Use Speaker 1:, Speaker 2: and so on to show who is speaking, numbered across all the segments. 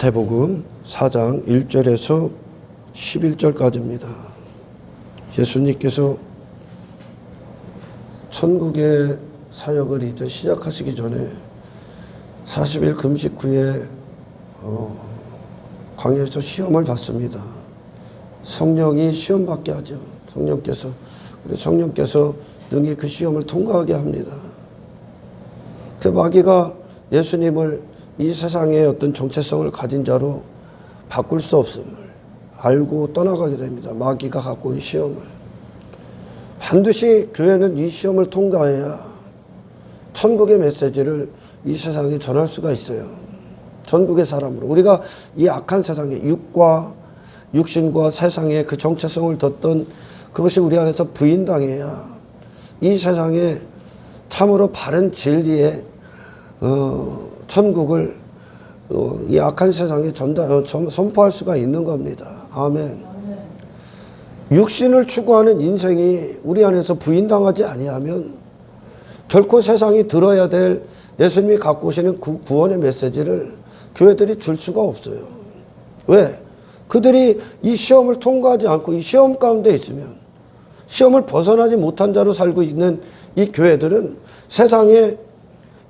Speaker 1: 마태복음 4장 1절에서 11절까지입니다. 예수님께서 천국의 사역을 이제 시작하시기 전에 40일 금식 후에 광야에서 시험을 받습니다. 성령이 시험받게 하죠. 성령께서 능히 그 시험을 통과하게 합니다. 그 마귀가 예수님을 이 세상의 어떤 정체성을 가진 자로 바꿀 수 없음을 알고 떠나가게 됩니다. 마귀가 갖고 온 시험을. 반드시 교회는 이 시험을 통과해야 천국의 메시지를 이 세상에 전할 수가 있어요. 전국의 사람으로. 우리가 이 악한 세상에 육신과 세상의 그 정체성을 뒀던 그것이 우리 안에서 부인당해야 이 세상에 참으로 바른 진리의 천국을 이 악한 세상에 선포할 수가 있는 겁니다. 아멘. 육신을 추구하는 인생이 우리 안에서 부인당하지 아니하면 결코 세상이 들어야 될 예수님이 갖고 오시는 구원의 메시지를 교회들이 줄 수가 없어요. 왜? 그들이 이 시험을 통과하지 않고 이 시험 가운데 있으면, 시험을 벗어나지 못한 자로 살고 있는 이 교회들은 세상에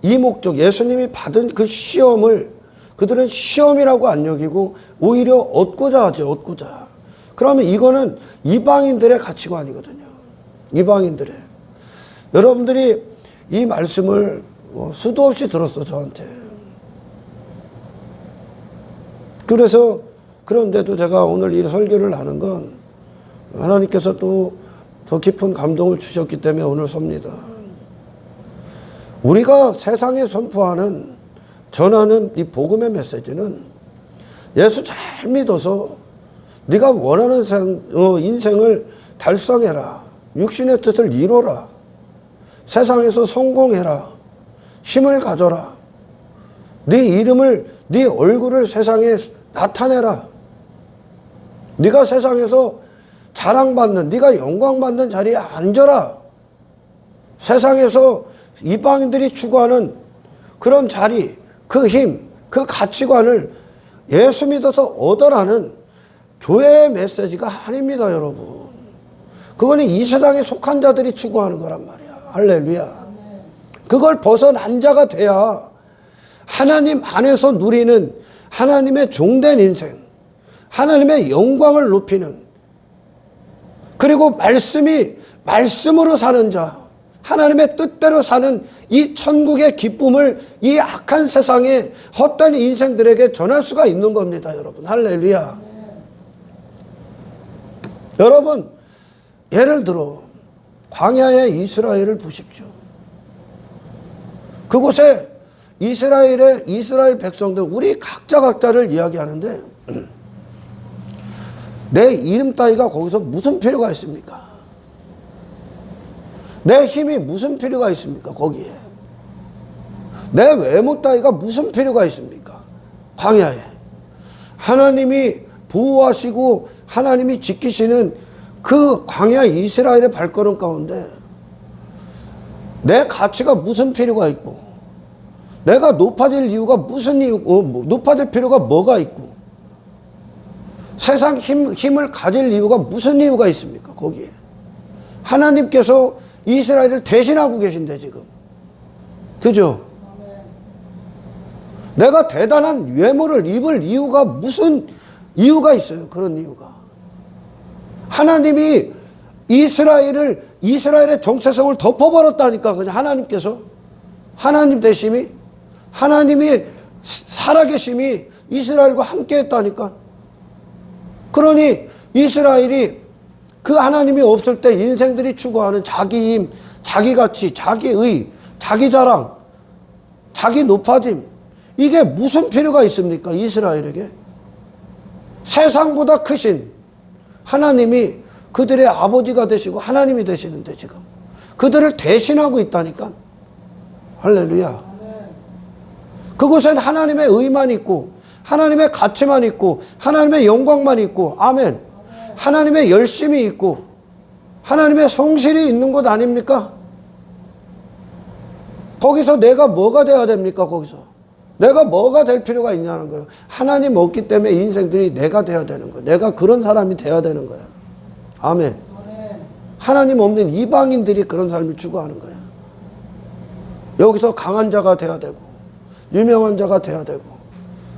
Speaker 1: 이 목적, 예수님이 받은 그 시험을 그들은 시험이라고 안 여기고 오히려 얻고자 하죠. 얻고자. 그러면 이거는 이방인들의 가치관이거든요. 이방인들의. 여러분들이 이 말씀을 수도 없이 들었어, 저한테. 그런데도 제가 오늘 이 설교를 하는 건 하나님께서 또 더 깊은 감동을 주셨기 때문에 오늘 섭니다. 우리가 세상에 선포하는, 전하는 이 복음의 메시지는 예수 잘 믿어서 네가 원하는 인생을 달성해라. 육신의 뜻을 이뤄라. 세상에서 성공해라. 힘을 가져라. 네 얼굴을 세상에 나타내라. 네가 세상에서 자랑받는, 네가 영광받는 자리에 앉아라. 세상에서 이방인들이 추구하는 그런 자리, 그 힘, 그 가치관을 예수 믿어서 얻어라는 교회의 메시지가 아닙니다, 여러분. 그거는 이 세상에 속한 자들이 추구하는 거란 말이야. 할렐루야. 그걸 벗어난 자가 돼야 하나님 안에서 누리는 하나님의 종된 인생, 하나님의 영광을 높이는, 그리고 말씀으로 사는 자, 하나님의 뜻대로 사는 이 천국의 기쁨을 이 악한 세상에 헛된 인생들에게 전할 수가 있는 겁니다, 여러분. 할렐루야. 여러분, 예를 들어 광야의 이스라엘을 보십시오. 그곳에 이스라엘 백성들, 우리 각자를 이야기하는데 내 이름 따위가 거기서 무슨 필요가 있습니까? 내 힘이 무슨 필요가 있습니까? 거기에. 내 외모 따위가 무슨 필요가 있습니까? 광야에. 하나님이 보호하시고 하나님이 지키시는 그 광야 이스라엘의 발걸음 가운데 내 가치가 무슨 필요가 있고, 내가 높아질 이유가 높아질 필요가 뭐가 있고, 세상 힘을 가질 이유가 무슨 이유가 있습니까? 거기에. 하나님께서 이스라엘을 대신하고 계신데, 지금. 그죠? 내가 대단한 외모를 입을 이유가 무슨 이유가 있어요? 그런 이유가. 하나님이 이스라엘의 정체성을 덮어버렸다니까. 그냥 하나님께서. 하나님 되심이, 하나님이 살아계심이 이스라엘과 함께 했다니까. 그러니 이스라엘이 그 하나님이 없을 때 인생들이 추구하는 자기 힘, 자기 가치, 자기의, 자기 자랑, 자기 높아짐, 이게 무슨 필요가 있습니까? 이스라엘에게. 세상보다 크신 하나님이 그들의 아버지가 되시고 하나님이 되시는데 지금 그들을 대신하고 있다니까. 할렐루야. 그곳엔 하나님의 의만 있고, 하나님의 가치만 있고, 하나님의 영광만 있고, 아멘. 하나님의 열심이 있고, 하나님의 성실이 있는 곳 아닙니까? 거기서 내가 뭐가 돼야 됩니까? 거기서 내가 뭐가 될 필요가 있냐는 거예요. 하나님 없기 때문에 인생들이 내가 돼야 되는 거예요. 내가 그런 사람이 돼야 되는 거야. 아멘. 하나님 없는 이방인들이 그런 삶을 추구하는 거야. 여기서 강한 자가 돼야 되고 유명한 자가 돼야 되고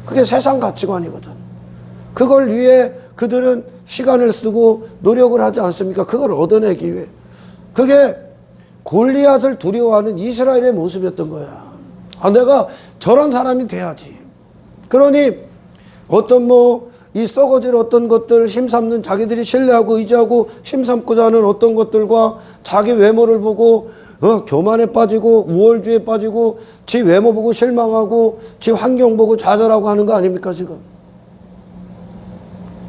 Speaker 1: 그게 세상 가치관이거든. 그걸 위해 그들은 시간을 쓰고 노력을 하지 않습니까? 그걸 얻어내기 위해. 그게 골리앗을 두려워하는 이스라엘의 모습이었던 거야. 아, 내가 저런 사람이 돼야지. 그러니 어떤 이 썩어질 어떤 것들 힘삼는 자기들이 신뢰하고 의지하고 힘삼고자 하는 어떤 것들과 자기 외모를 보고 교만에 빠지고 우월주의에 빠지고 지 외모 보고 실망하고 지 환경 보고 좌절하고 하는 거 아닙니까 지금?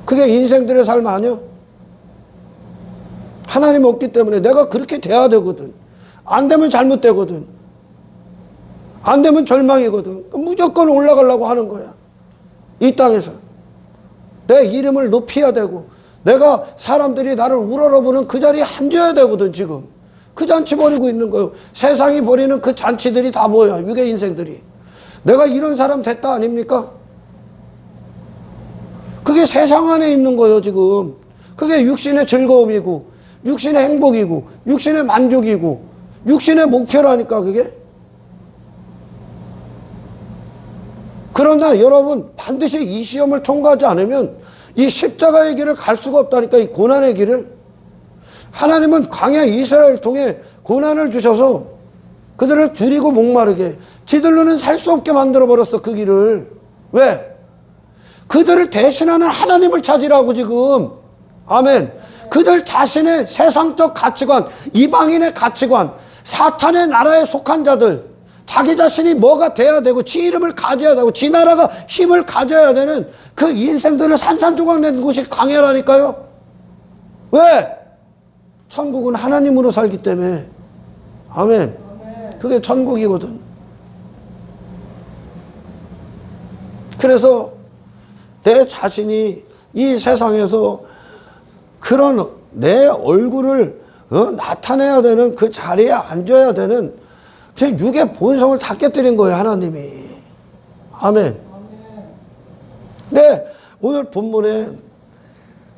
Speaker 1: 그게 인생들의 삶 아니야? 하나님 없기 때문에 내가 그렇게 돼야 되거든. 안 되면 잘못되거든. 안 되면 절망이거든. 무조건 올라가려고 하는 거야. 이 땅에서. 내 이름을 높여야 되고 내가 사람들이 나를 우러러보는 그 자리에 앉아야 되거든 지금. 그 잔치 벌이고 있는 거예요. 세상이 벌이는 그 잔치들이 다 뭐야? 유괴 인생들이. 내가 이런 사람 됐다 아닙니까? 그게 세상 안에 있는 거예요 지금. 그게 육신의 즐거움이고 육신의 행복이고 육신의 만족이고 육신의 목표라니까 그게. 그러나 여러분 반드시 이 시험을 통과하지 않으면 이 십자가의 길을 갈 수가 없다니까. 이 고난의 길을. 하나님은 광야 이스라엘을 통해 고난을 주셔서 그들을 줄이고 목마르게 지들로는 살 수 없게 만들어버렸어 그 길을. 왜? 그들을 대신하는 하나님을 찾으라고 지금. 아멘. 그들 자신의 세상적 가치관, 이방인의 가치관, 사탄의 나라에 속한 자들, 자기 자신이 뭐가 돼야 되고 지 이름을 가져야 되고 지 나라가 힘을 가져야 되는 그 인생들을 산산조각 낸 곳이 광야라니까요. 왜? 천국은 하나님으로 살기 때문에. 아멘. 그게 천국이거든. 그래서 내 자신이 이 세상에서 그런 내 얼굴을 나타내야 되는 그 자리에 앉아야 되는 그 육의 본성을 다 깨뜨린 거예요 하나님이. 아멘. 네, 오늘 본문에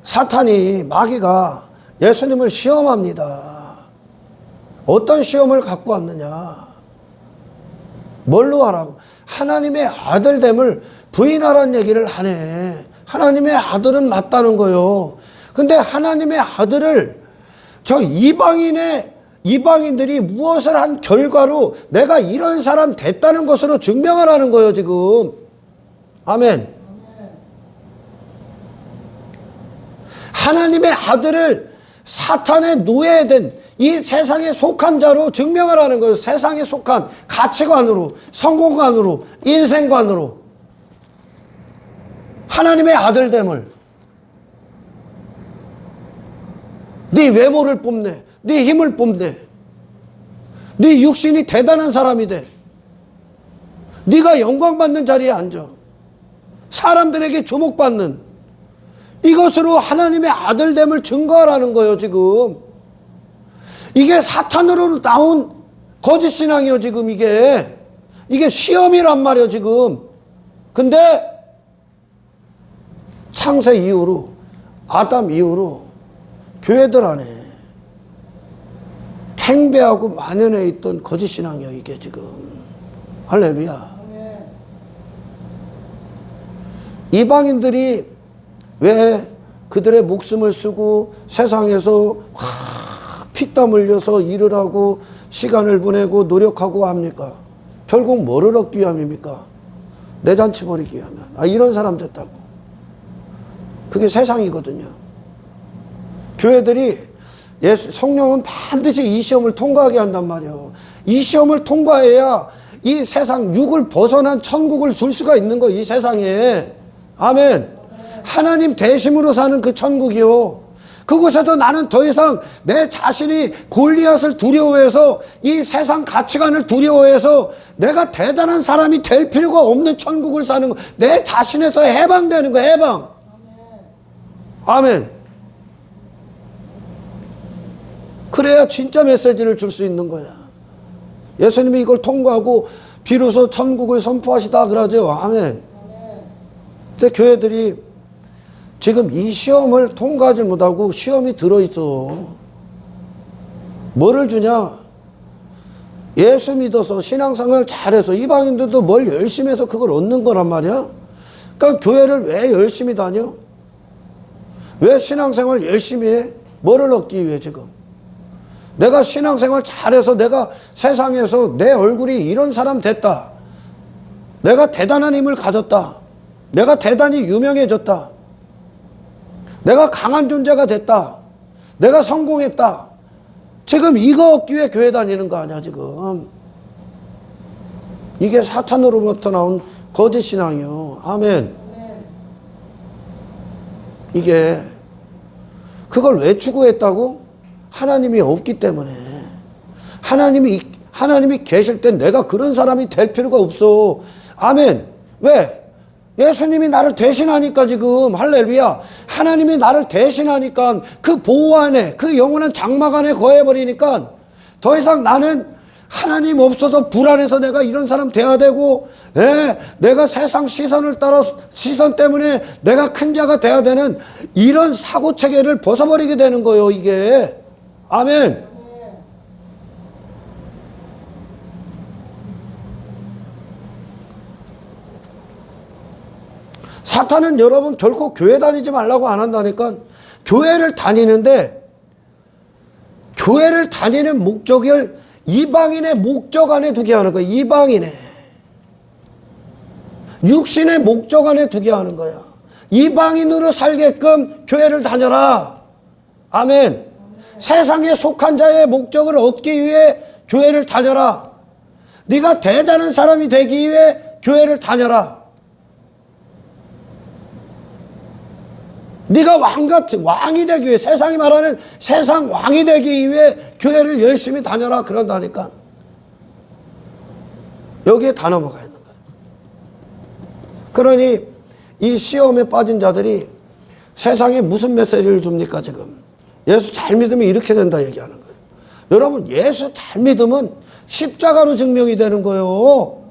Speaker 1: 사탄이 마귀가 예수님을 시험합니다. 어떤 시험을 갖고 왔느냐? 뭘로 하라고? 하나님의 아들됨을 부인하라는 얘기를 하네. 하나님의 아들은 맞다는 거요. 근데 하나님의 아들을 저 이방인들이 무엇을 한 결과로 내가 이런 사람 됐다는 것으로 증명하라는 거예요 지금. 아멘. 하나님의 아들을 사탄의 노예된 이 세상에 속한 자로 증명하라는 거예요. 세상에 속한 가치관으로, 성공관으로, 인생관으로. 하나님의 아들됨을. 네 외모를 뽐내. 네 힘을 뽐내. 네 육신이 대단한 사람이 돼. 네가 영광받는 자리에 앉아. 사람들에게 주목받는. 이것으로 하나님의 아들됨을 증거하라는 거예요 지금. 이게 사탄으로 나온 거짓신앙이요 지금. 이게 시험이란 말이에요 지금. 근데 창세 이후로, 아담 이후로 교회들 안에 팽배하고 만연해 있던 거짓신앙이에요 이게 지금. 할렐루야. 이방인들이 왜 그들의 목숨을 쓰고 세상에서 피땀 흘려서 일을 하고 시간을 보내고 노력하고 합니까? 결국 뭐를 얻기 위함입니까? 내 잔치 벌이기 위하면. 이런 사람 됐다고. 그게 세상이거든요. 교회들이 성령은 반드시 이 시험을 통과하게 한단 말이에요. 이 시험을 통과해야 이 세상 육을 벗어난 천국을 줄 수가 있는 거예요 이 세상에. 아멘. 하나님 대심으로 사는 그 천국이요. 그곳에서 나는 더 이상 내 자신이 골리앗을 두려워해서 이 세상 가치관을 두려워해서 내가 대단한 사람이 될 필요가 없는 천국을 사는 거. 내 자신에서 해방되는 거야. 해방. 아멘. 그래야 진짜 메시지를 줄 수 있는 거야. 예수님이 이걸 통과하고 비로소 천국을 선포하시다 그러죠. 아멘. 근데 교회들이 지금 이 시험을 통과하지 못하고 시험이 들어있어. 뭐를 주냐? 예수 믿어서 신앙생활 잘해서 이방인들도 뭘 열심히 해서 그걸 얻는 거란 말이야. 그러니까 교회를 왜 열심히 다녀? 왜 신앙생활 열심히 해? 뭐를 얻기 위해 지금? 내가 신앙생활 잘해서 내가 세상에서 내 얼굴이 이런 사람 됐다. 내가 대단한 힘을 가졌다. 내가 대단히 유명해졌다. 내가 강한 존재가 됐다. 내가 성공했다. 지금 이거 얻기 위해 교회 다니는 거 아니야 지금. 이게 사탄으로부터 나온 거짓 신앙이요. 아멘. 이게 그걸 왜 추구했다고? 하나님이 없기 때문에. 하나님이 계실 땐 내가 그런 사람이 될 필요가 없어. 아멘. 왜? 예수님이 나를 대신하니까 지금. 할렐루야. 하나님이 나를 대신하니까 그 보호 안에, 그 영원한 장막 안에 거해버리니까 더 이상 나는 하나님 없어서 불안해서 내가 이런 사람 돼야 되고, 내가 세상 시선을 따라, 시선 때문에 내가 큰 자가 돼야 되는 이런 사고체계를 벗어버리게 되는 거예요, 이게. 아멘. 사탄은 여러분 결코 교회 다니지 말라고 안 한다니까. 교회를 다니는데, 교회를 다니는 목적을 이방인의 목적 안에 두게 하는 거야. 이방인의 육신의 목적 안에 두게 하는 거야. 이방인으로 살게끔 교회를 다녀라. 아멘. 세상에 속한 자의 목적을 얻기 위해 교회를 다녀라. 네가 대단한 사람이 되기 위해 교회를 다녀라. 네가 왕이 되기 위해, 세상이 말하는 세상 왕이 되기 위해 교회를 열심히 다녀라 그런다니까. 여기에 다 넘어가 있는 거예요. 그러니 이 시험에 빠진 자들이 세상에 무슨 메시지를 줍니까 지금? 예수 잘 믿으면 이렇게 된다 얘기하는 거예요. 여러분, 예수 잘 믿으면 십자가로 증명이 되는 거예요.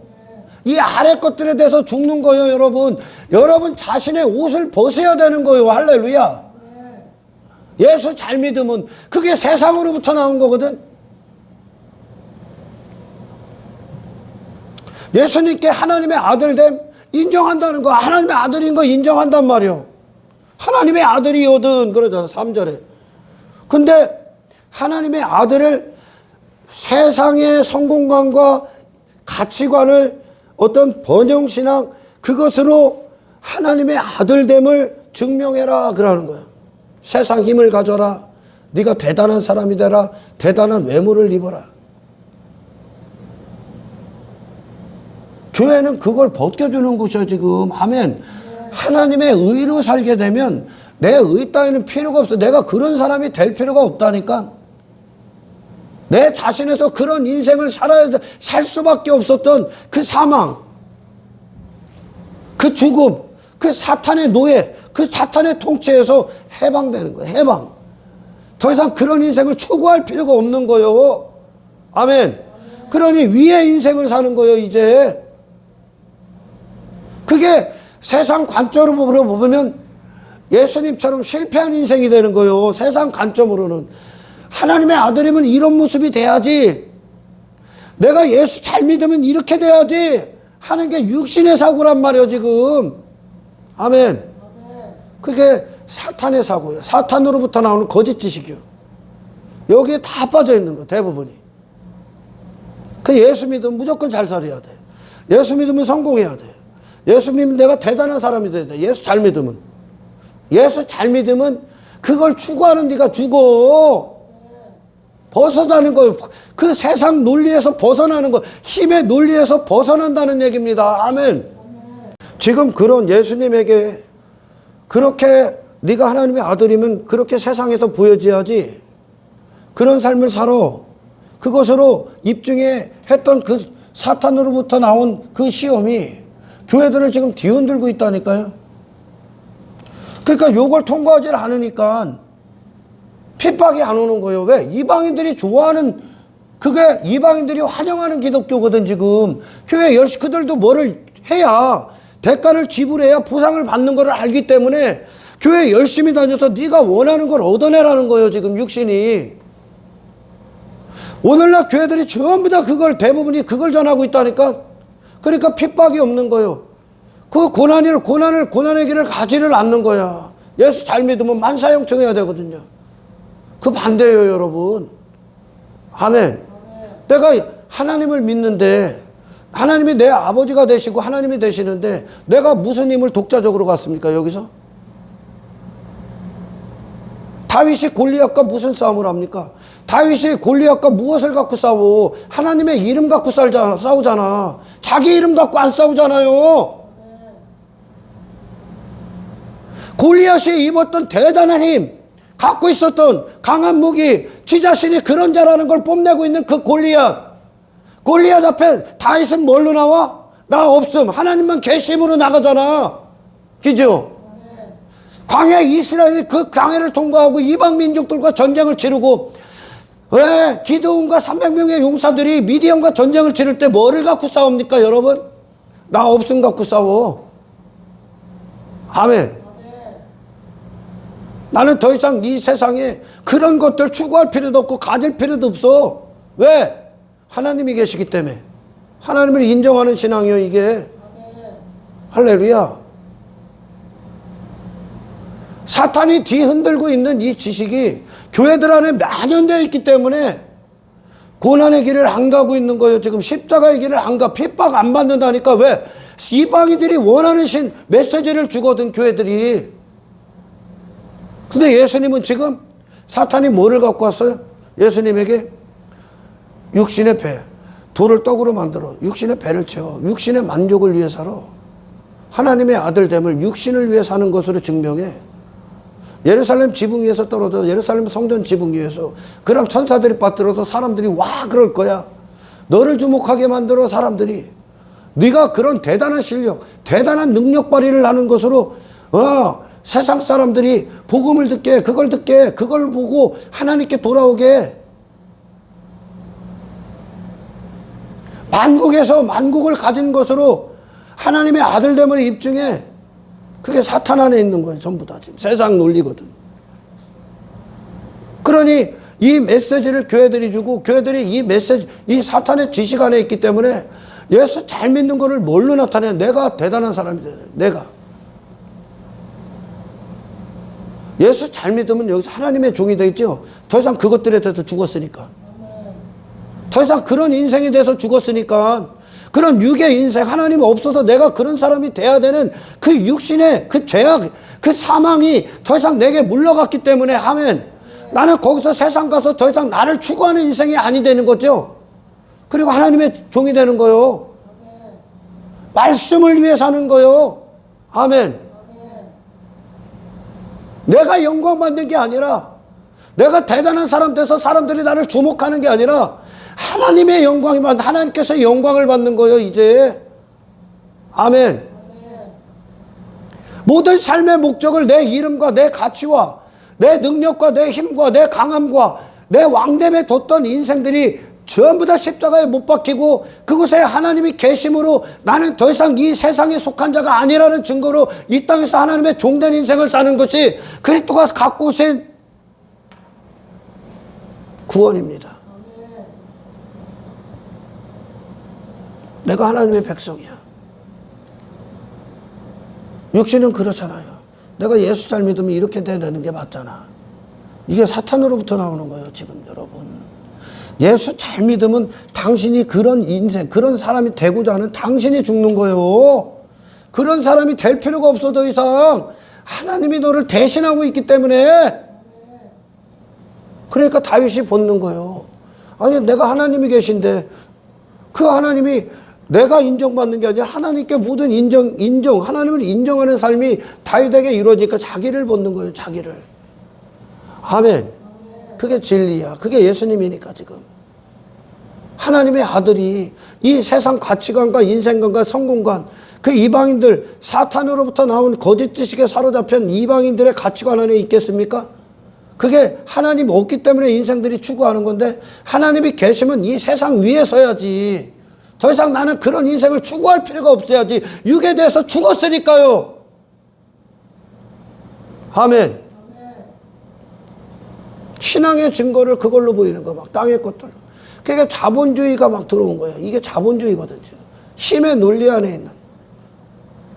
Speaker 1: 이 아래 것들에 대해서 죽는 거예요, 여러분. 여러분 자신의 옷을 벗어야 되는 거예요. 할렐루야. 예수 잘 믿으면 그게 세상으로부터 나온 거거든. 예수님께 하나님의 아들됨 인정한다는 거, 하나님의 아들인 거 인정한단 말이요. 하나님의 아들이거든 그러잖아 3절에. 근데 하나님의 아들을 세상의 성공관과 가치관을 어떤 번영신앙 그것으로 하나님의 아들됨을 증명해라 그러는 거예요. 세상 힘을 가져라. 네가 대단한 사람이 되라. 대단한 외모를 입어라. 교회는 그걸 벗겨주는 곳이야 지금. 아멘. 하나님의 의로 살게 되면 내 의 따위는 필요가 없어. 내가 그런 사람이 될 필요가 없다니까. 내 자신에서 그런 인생을 살 수밖에 없었던 그 사망, 그 죽음, 그 사탄의 노예, 그 사탄의 통치에서 해방되는 거예요. 해방. 더 이상 그런 인생을 추구할 필요가 없는 거예요. 아멘. 그러니 위의 인생을 사는 거예요 이제. 그게 세상 관점으로 보면 예수님처럼 실패한 인생이 되는 거예요. 세상 관점으로는. 하나님의 아들이면 이런 모습이 돼야지. 내가 예수 잘 믿으면 이렇게 돼야지 하는 게 육신의 사고란 말이에요 지금. 아멘. 그게 사탄의 사고예요. 사탄으로부터 나오는 거짓 지식이요. 여기에 다 빠져 있는 거 대부분이. 그 예수 믿으면 무조건 잘 살아야 돼. 예수 믿으면 성공해야 돼. 예수 믿으면 내가 대단한 사람이 돼야 돼. 예수 잘 믿으면. 예수 잘 믿으면 그걸 추구하는 네가 죽어. 벗어나는 거예요. 그 세상 논리에서 벗어나는 거. 힘의 논리에서 벗어난다는 얘기입니다. 아멘. 지금 그런 예수님에게 그렇게 네가 하나님의 아들이면 그렇게 세상에서 보여져야지. 그런 삶을 살아. 그것으로 입증해 했던 그 사탄으로부터 나온 그 시험이 교회들을 지금 뒤흔들고 있다니까요. 그러니까 요걸 통과하지 않으니까 핍박이 안 오는 거예요. 왜? 이방인들이 좋아하는 그게 이방인들이 환영하는 기독교거든 지금. 교회 열심히 그들도 뭐를 해야 대가를 지불해야 보상을 받는 걸 알기 때문에 교회 열심히 다녀서 네가 원하는 걸 얻어내라는 거예요 지금 육신이. 오늘날 교회들이 전부 다 그걸 대부분이 그걸 전하고 있다니까. 그러니까 핍박이 없는 거예요. 그 고난의 길을 가지를 않는 거야. 예수 잘 믿으면 만사형통해야 되거든요. 그 반대예요 여러분. 아멘. 내가 하나님을 믿는데 하나님이 내 아버지가 되시고 하나님이 되시는데 내가 무슨 힘을 독자적으로 갖습니까 여기서? 다윗이 골리앗과 무슨 싸움을 합니까? 다윗이 골리앗과 무엇을 갖고 싸워? 하나님의 이름 갖고 싸우잖아. 자기 이름 갖고 안 싸우잖아요. 골리앗이 입었던 대단한 힘, 갖고 있었던 강한 무기, 지 자신이 그런 자라는 걸 뽐내고 있는 그 골리앗 앞에 다윗은 뭘로 나와? 나 없음. 하나님만 계심으로 나가잖아. 그죠? 광야 이스라엘이 그 광야를 통과하고 이방 민족들과 전쟁을 치르고, 왜 기드온과 300명의 용사들이 미디안과 전쟁을 치를 때 뭐를 갖고 싸웁니까 여러분? 나 없음 갖고 싸워. 아멘. 나는 더 이상 이 세상에 그런 것들 추구할 필요도 없고 가질 필요도 없어. 왜? 하나님이 계시기 때문에. 하나님을 인정하는 신앙이요 이게. 할렐루야. 사탄이 뒤흔들고 있는 이 지식이 교회들 안에 만연되어 있기 때문에 고난의 길을 안 가고 있는 거예요. 지금 십자가의 길을 안 가. 핍박 안 받는다니까. 왜? 이방인들이 원하는 메시지를 주거든 교회들이. 근데 예수님은 지금 사탄이 뭐를 갖고 왔어요? 예수님에게 육신의 배, 돌을 떡으로 만들어 육신의 배를 채워 육신의 만족을 위해 살아. 하나님의 아들됨을 육신을 위해 사는 것으로 증명해. 예루살렘 지붕 위에서 떨어져 예루살렘 성전 지붕 위에서 그럼 천사들이 받들어서 사람들이 와 그럴 거야. 너를 주목하게 만들어 사람들이. 네가 그런 대단한 실력, 대단한 능력 발휘를 하는 것으로 세상 사람들이 복음을 듣게, 그걸 보고 하나님께 돌아오게. 만국에서 만국을 가진 것으로 하나님의 아들됨을 입증해. 그게 사탄 안에 있는 거예요 전부 다. 지금 세상 논리거든. 그러니 이 메시지를 교회들이 주고 교회들이 이 메시지, 이 사탄의 지식 안에 있기 때문에 예수 잘 믿는 거를 뭘로 나타내? 내가 대단한 사람이 되네. 내가 예수 잘 믿으면 여기서 하나님의 종이 되겠죠. 더 이상 그것들에 대해서 죽었으니까. 더 이상 그런 인생에 대해서 죽었으니까. 그런 육의 인생, 하나님 없어서 내가 그런 사람이 돼야 되는 그 육신의 그 죄악, 그 사망이 더 이상 내게 물러갔기 때문에. 아멘. 나는 거기서 세상 가서 더 이상 나를 추구하는 인생이 아니 되는 거죠. 그리고 하나님의 종이 되는 거요. 말씀을 위해 사는 거요. 아멘. 내가 영광 받는 게 아니라, 내가 대단한 사람 돼서 사람들이 나를 주목하는 게 아니라 하나님의 영광이 받는, 하나님께서 영광을 받는 거예요 이제. 아멘. 모든 삶의 목적을 내 이름과 내 가치와 내 능력과 내 힘과 내 강함과 내 왕됨에 뒀던 인생들이 전부 다 십자가에 못 박히고 그곳에 하나님이 계심으로 나는 더 이상 이 세상에 속한 자가 아니라는 증거로 이 땅에서 하나님의 종된 인생을 사는 것이 그리스도가 갖고 오신 구원입니다. 내가 하나님의 백성이야. 육신은 그렇잖아요. 내가 예수 잘 믿으면 이렇게 돼야 되는 게 맞잖아. 이게 사탄으로부터 나오는 거예요 지금 여러분. 예수 잘 믿으면 당신이 그런 인생, 그런 사람이 되고자 하는 당신이 죽는 거예요. 그런 사람이 될 필요가 없어 더 이상. 하나님이 너를 대신하고 있기 때문에. 그러니까 다윗이 벗는 거예요. 아니 내가 하나님이 계신데 그 하나님이 내가 인정받는 게 아니라 하나님께 모든 인정, 하나님을 인정하는 삶이 다윗에게 이루어지니까 자기를 벗는 거예요, 자기를. 아멘. 그게 진리야. 그게 예수님이니까 지금. 하나님의 아들이 이 세상 가치관과 인생관과 성공관, 그 이방인들, 사탄으로부터 나온 거짓 지식에 사로잡힌 이방인들의 가치관 안에 있겠습니까? 그게 하나님 없기 때문에 인생들이 추구하는 건데, 하나님이 계시면 이 세상 위에 서야지. 더 이상 나는 그런 인생을 추구할 필요가 없어야지. 육에 대해서 죽었으니까요. 아멘. 신앙의 증거를 그걸로 보이는 거, 막 땅의 것들. 그게 자본주의가 막 들어온 거예요. 이게 자본주의거든요. 힘의 논리 안에 있는.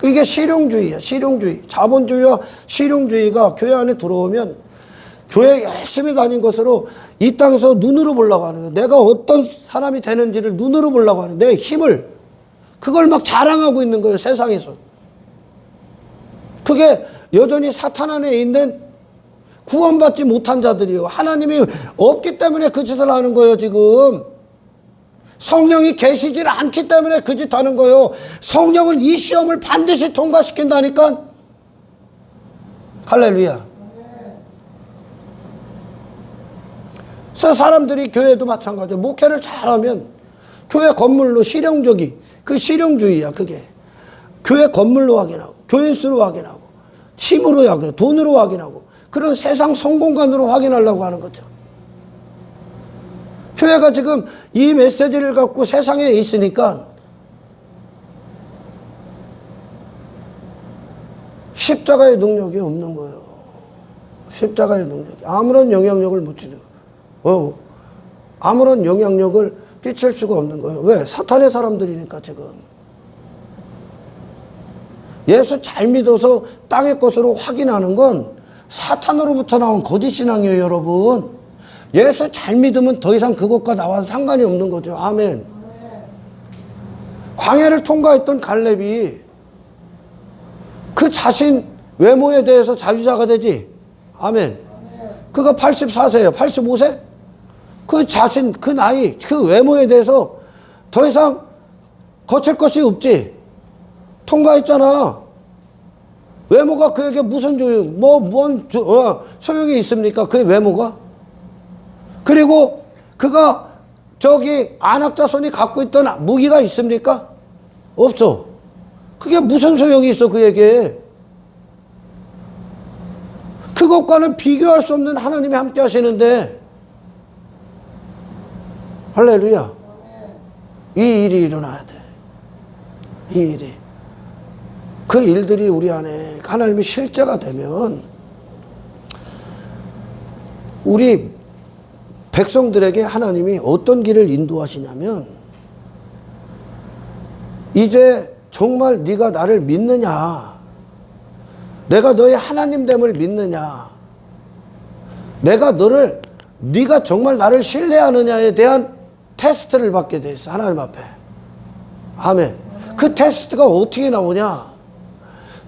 Speaker 1: 이게 실용주의야, 실용주의. 자본주의와 실용주의가 교회 안에 들어오면 교회 열심히 다닌 것으로 이 땅에서 눈으로 보려고 하는 거예요. 내가 어떤 사람이 되는지를 눈으로 보려고 하는 내 힘을, 그걸 막 자랑하고 있는 거예요, 세상에서. 그게 여전히 사탄 안에 있는 구원받지 못한 자들이요. 하나님이 없기 때문에 그 짓을 하는 거예요, 지금. 성령이 계시질 않기 때문에 그 짓 하는 거예요. 성령은 이 시험을 반드시 통과시킨다니까. 할렐루야. 그래서 사람들이 교회도 마찬가지예요. 목회를 잘하면 교회 건물로 실용적이, 그 실용주의야, 그게. 교회 건물로 확인하고, 교인 수로 확인하고, 힘으로 확인하고, 돈으로 확인하고, 그런 세상 성공관으로 확인하려고 하는 거죠. 교회가 지금 이 메시지를 갖고 세상에 있으니까 십자가의 능력이 없는 거예요. 십자가의 능력이. 아무런 영향력을 못 주는 거예요. 아무런 영향력을 끼칠 수가 없는 거예요. 왜? 사탄의 사람들이니까 지금. 예수 잘 믿어서 땅의 것으로 확인하는 건 사탄으로부터 나온 거짓신앙이에요, 여러분. 예수 잘 믿으면 더 이상 그것과 나와 상관이 없는 거죠. 아멘. 광야를 통과했던 갈렙이 그 자신 외모에 대해서 자유자가 되지. 아멘. 그가 84세예요. 85세? 그 자신, 그 나이, 그 외모에 대해서 더 이상 거칠 것이 없지. 통과했잖아. 외모가 그에게 무슨 소용이 있습니까? 그 외모가? 그리고 그가 저기 안악자손이 갖고 있던 무기가 있습니까? 없어. 그게 무슨 소용이 있어, 그에게. 그것과는 비교할 수 없는 하나님이 함께 하시는데, 할렐루야. 이 일이 일어나야 돼. 이 일이. 그 일들이 우리 안에 하나님이 실제가 되면 우리 백성들에게 하나님이 어떤 길을 인도하시냐면, 이제 정말 네가 나를 믿느냐, 내가 너의 하나님됨을 믿느냐, 네가 정말 나를 신뢰하느냐에 대한 테스트를 받게 돼 있어, 하나님 앞에. 아멘. 그 테스트가 어떻게 나오냐?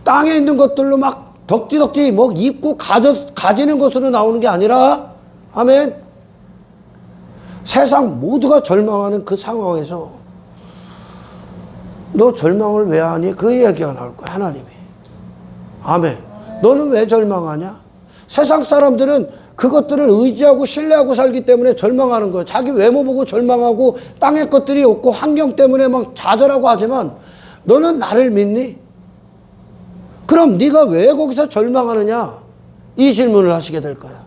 Speaker 1: 땅에 있는 것들로 막 덕지덕지 뭐 입고 가지는 것으로 나오는 게 아니라, 아멘, 세상 모두가 절망하는 그 상황에서 너 절망을 왜 하니? 그 이야기가 나올 거야, 하나님이. 아멘. 너는 왜 절망하냐? 세상 사람들은 그것들을 의지하고 신뢰하고 살기 때문에 절망하는 거예요. 자기 외모 보고 절망하고 땅의 것들이 없고 환경 때문에 막 좌절하고 하지만, 너는 나를 믿니? 그럼 네가 왜 거기서 절망하느냐? 이 질문을 하시게 될 거야.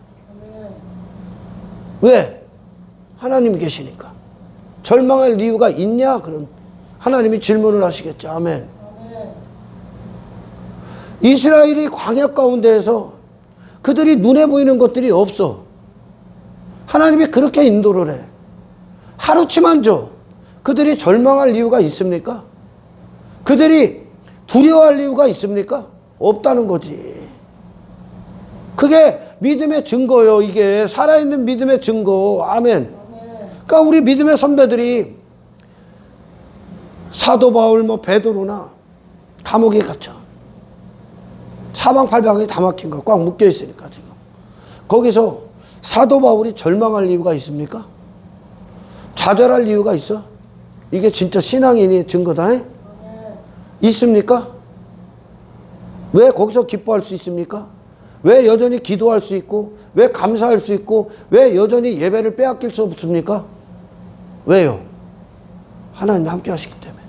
Speaker 1: 왜? 하나님이 계시니까. 절망할 이유가 있냐? 그럼 하나님이 질문을 하시겠죠. 아멘. 이스라엘이 광야 가운데에서 그들이 눈에 보이는 것들이 없어. 하나님이 그렇게 인도를 해. 하루치만 줘. 그들이 절망할 이유가 있습니까? 그들이 두려워할 이유가 있습니까? 없다는 거지. 그게 믿음의 증거요. 이게 살아있는 믿음의 증거. 아멘. 그러니까 우리 믿음의 선배들이 사도 바울, 베드로나 감옥에 갇혀. 사방팔방이 다 막힌 거, 꽉 묶여 있으니까 지금. 거기서 사도 바울이 절망할 이유가 있습니까? 좌절할 이유가 있어? 이게 진짜 신앙인의 증거다. 있습니까? 왜 거기서 기뻐할 수 있습니까? 왜 여전히 기도할 수 있고, 왜 감사할 수 있고, 왜 여전히 예배를 빼앗길 수 없습니까? 왜요? 하나님이 함께 하시기 때문에.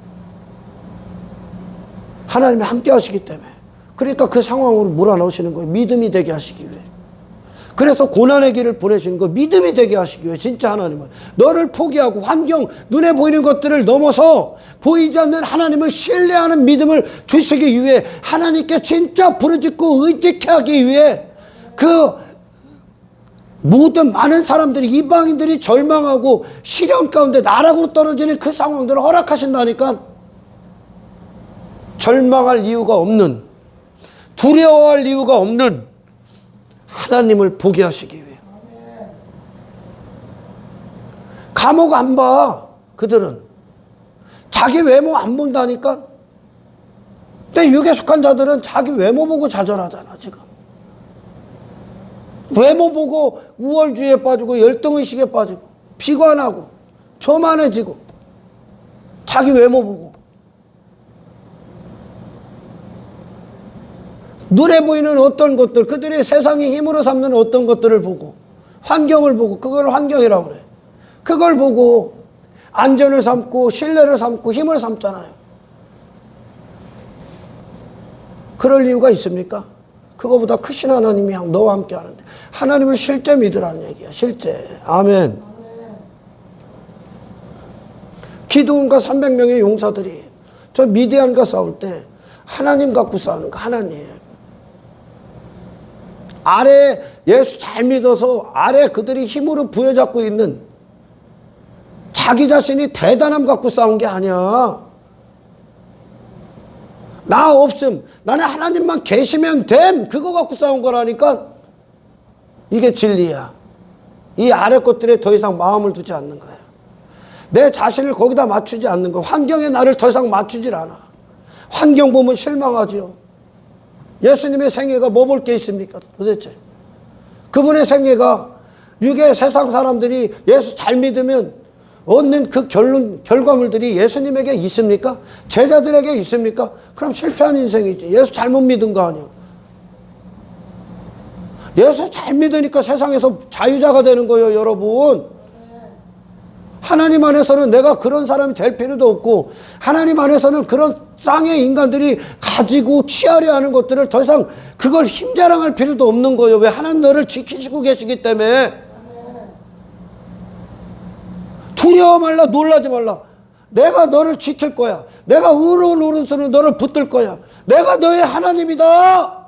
Speaker 1: 하나님이 함께 하시기 때문에. 그러니까 그 상황으로 몰아넣으시는 거예요. 믿음이 되게 하시기 위해. 그래서 고난의 길을 보내시는 거 믿음이 되게 하시기 위해 진짜 하나님은 너를 포기하고 환경, 눈에 보이는 것들을 넘어서 보이지 않는 하나님을 신뢰하는 믿음을 주시기 위해 하나님께 진짜 부르짖고 의지케 하기 위해 그 모든 많은 사람들이 이방인들이 절망하고 시련 가운데 나락으로 떨어지는 그 상황들을 허락하신다니까. 절망할 이유가 없는, 두려워할 이유가 없는 하나님을 보게 하시기 위해. 감옥 안 봐. 그들은 자기 외모 안 본다니까. 근데 육에 속한 자들은 자기 외모 보고 좌절하잖아 지금. 외모 보고 우월주의에 빠지고 열등의식에 빠지고 비관하고 교만해지고 자기 외모 보고 눈에 보이는 어떤 것들, 그들이 세상의 힘으로 삼는 어떤 것들을 보고 환경을 보고, 그걸 환경이라고 그래. 그걸 보고 안전을 삼고 신뢰를 삼고 힘을 삼잖아요. 그럴 이유가 있습니까? 그거보다 크신 하나님이 너와 함께 하는데 하나님을 실제 믿으라는 얘기야. 실제. 아멘. 기드온과 300명의 용사들이 저 미디안과 싸울 때 하나님 갖고 싸우는 거. 하나님. 아래 예수 잘 믿어서 아래 그들이 힘으로 부여잡고 있는 자기 자신이 대단함 갖고 싸운 게 아니야. 나 없음, 나는 하나님만 계시면 됨, 그거 갖고 싸운 거라니까. 이게 진리야. 이 아래 것들에 더 이상 마음을 두지 않는 거야. 내 자신을 거기다 맞추지 않는 거야. 환경에 나를 더 이상 맞추질 않아. 환경 보면 실망하죠. 예수님의 생애가 뭐 볼 게 있습니까 도대체? 그분의 생애가 육의 세상 사람들이 예수 잘 믿으면 얻는 그 결과물들이 예수님에게 있습니까? 제자들에게 있습니까? 그럼 실패한 인생이지. 예수 잘못 믿은 거 아니야. 예수 잘 믿으니까 세상에서 자유자가 되는 거예요, 여러분. 하나님 안에서는 내가 그런 사람이 될 필요도 없고, 하나님 안에서는 그런 땅의 인간들이 가지고 취하려 하는 것들을 더 이상 그걸 힘자랑할 필요도 없는 거예요. 왜? 하나님 너를 지키시고 계시기 때문에. 두려워 말라, 놀라지 말라. 내가 너를 지킬 거야. 내가 의로운 오른손으로 너를 붙들 거야. 내가 너의 하나님이다.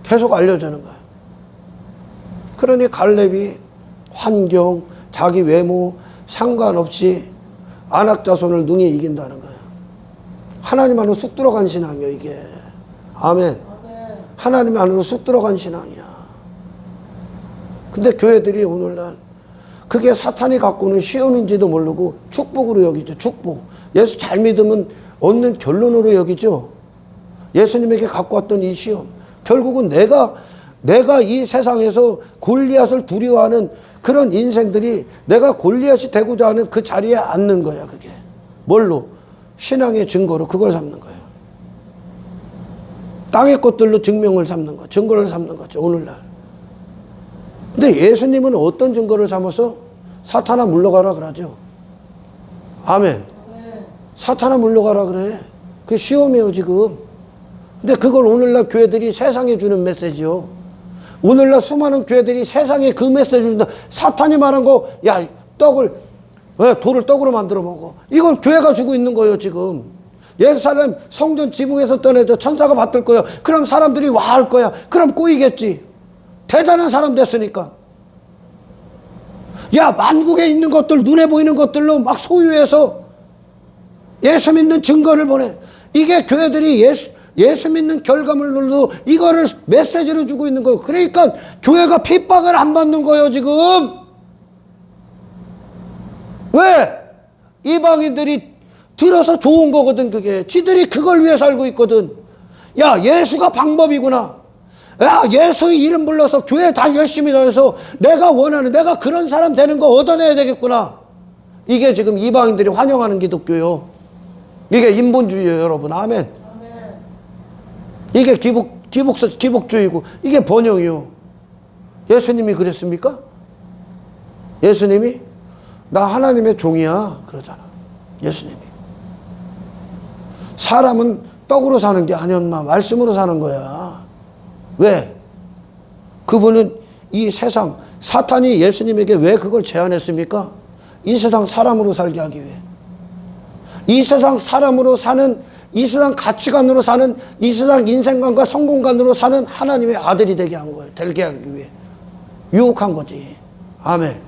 Speaker 1: 계속 알려주는 거야. 그러니 갈렙이 환경, 자기 외모 상관없이 안악자손을 능히 이긴다는 거야. 하나님 안으로 쑥 들어간 신앙이야 이게. 아멘. 하나님 안으로 쑥 들어간 신앙이야. 근데 교회들이 오늘날 그게 사탄이 갖고 오는 시험인지도 모르고 축복으로 여기죠. 축복. 예수 잘 믿으면 얻는 결론으로 여기죠. 예수님에게 갖고 왔던 이 시험. 결국은 내가 이 세상에서 골리앗을 두려워하는 그런 인생들이 내가 골리앗이 되고자 하는 그 자리에 앉는 거야. 그게. 뭘로? 신앙의 증거로 그걸 삼는 거예요. 땅의 것들로 증명을 삼는 거, 증거를 삼는 거죠. 오늘날. 근데 예수님은 어떤 증거를 삼아서 사탄아 물러가라 그러죠. 아멘. 사탄아 물러가라 그래. 그게 시험이에요 지금. 근데 그걸 오늘날 교회들이 세상에 주는 메시지요. 오늘날 수많은 교회들이 세상에 그 메시지를 준다. 사탄이 말한 거, 야 돌을 떡으로 만들어 먹어. 이걸 교회가 주고 있는 거예요 지금. 예루살렘 성전 지붕에서 떠내줘 천사가 받들 거야. 그럼 사람들이 와 할 거야. 그럼 꼬이겠지. 대단한 사람 됐으니까. 야, 만국에 있는 것들, 눈에 보이는 것들로 막 소유해서 예수 믿는 증거를 보내. 이게 교회들이 예수 믿는 결과물로 이거를 메시지로 주고 있는 거예요. 그러니까 교회가 핍박을 안 받는 거예요 지금. 왜? 이방인들이 들어서 좋은 거거든 그게. 지들이 그걸 위해 살고 있거든. 야, 예수가 방법이구나. 야, 예수의 이름 불러서 교회 다 열심히 다녀서 내가 원하는, 내가 그런 사람 되는 거 얻어내야 되겠구나. 이게 지금 이방인들이 환영하는 기독교요. 이게 인본주의예요 여러분. 아멘. 이게 기복주의고 이게 번영이요. 예수님이 그랬습니까? 예수님이 나 하나님의 종이야 그러잖아. 예수님이. 사람은 떡으로 사는 게 아니었나, 말씀으로 사는 거야. 왜? 그분은 이 세상, 사탄이 예수님에게 왜 그걸 제안했습니까? 이 세상 사람으로 살게 하기 위해. 이 세상 사람으로 사는, 이 세상 가치관으로 사는, 이 세상 인생관과 성공관으로 사는 하나님의 아들이 되게 한 거예요. 되게 하기 위해. 유혹한 거지. 아멘.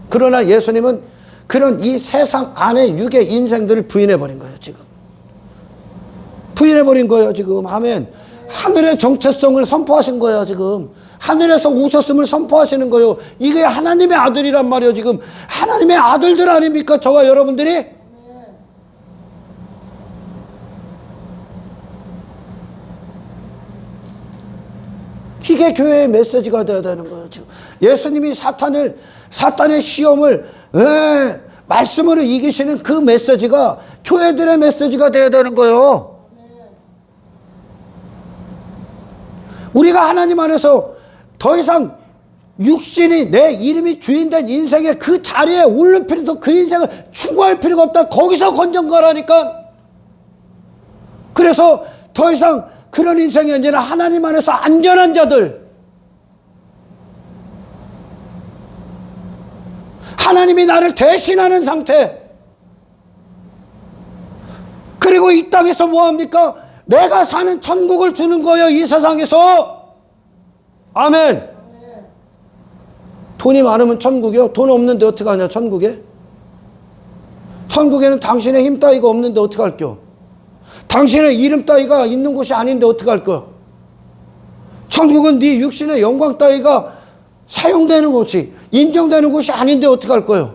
Speaker 1: 그러나 예수님은 그런 이 세상 안에 육의 인생들을 부인해버린 거예요, 지금. 부인해버린 거예요, 지금. 아멘. 하늘의 정체성을 선포하신 거예요, 지금. 하늘에서 오셨음을 선포하시는 거예요. 이게 하나님의 아들이란 말이에요, 지금. 하나님의 아들들 아닙니까, 저와 여러분들이? 이게 교회의 메시지가 되어야 되는 거예요, 지금. 예수님이 사탄의 시험을, 말씀으로 이기시는 그 메시지가 교회들의 메시지가 되어야 되는 거예요. 우리가 하나님 안에서 더 이상 육신이 내 이름이 주인된 인생의 그 자리에 오를 필요도 그 인생을 추구할 필요가 없다. 거기서 건전 거라니까. 그래서 더 이상 그런 인생이 아니라 하나님 안에서 안전한 자들, 하나님이 나를 대신하는 상태. 그리고 이 땅에서 뭐합니까? 내가 사는 천국을 주는 거예요, 이 세상에서. 아멘. 돈이 많으면 천국이요? 돈 없는데 어떻게 하냐, 천국에? 천국에는 당신의 힘 따위가 없는데 어떻게 할게요? 당신의 이름 따위가 있는 곳이 아닌데 어떻게 할까요? 천국은 네 육신의 영광 따위가 사용되는 곳이, 인정되는 곳이 아닌데 어떻게 할 거예요?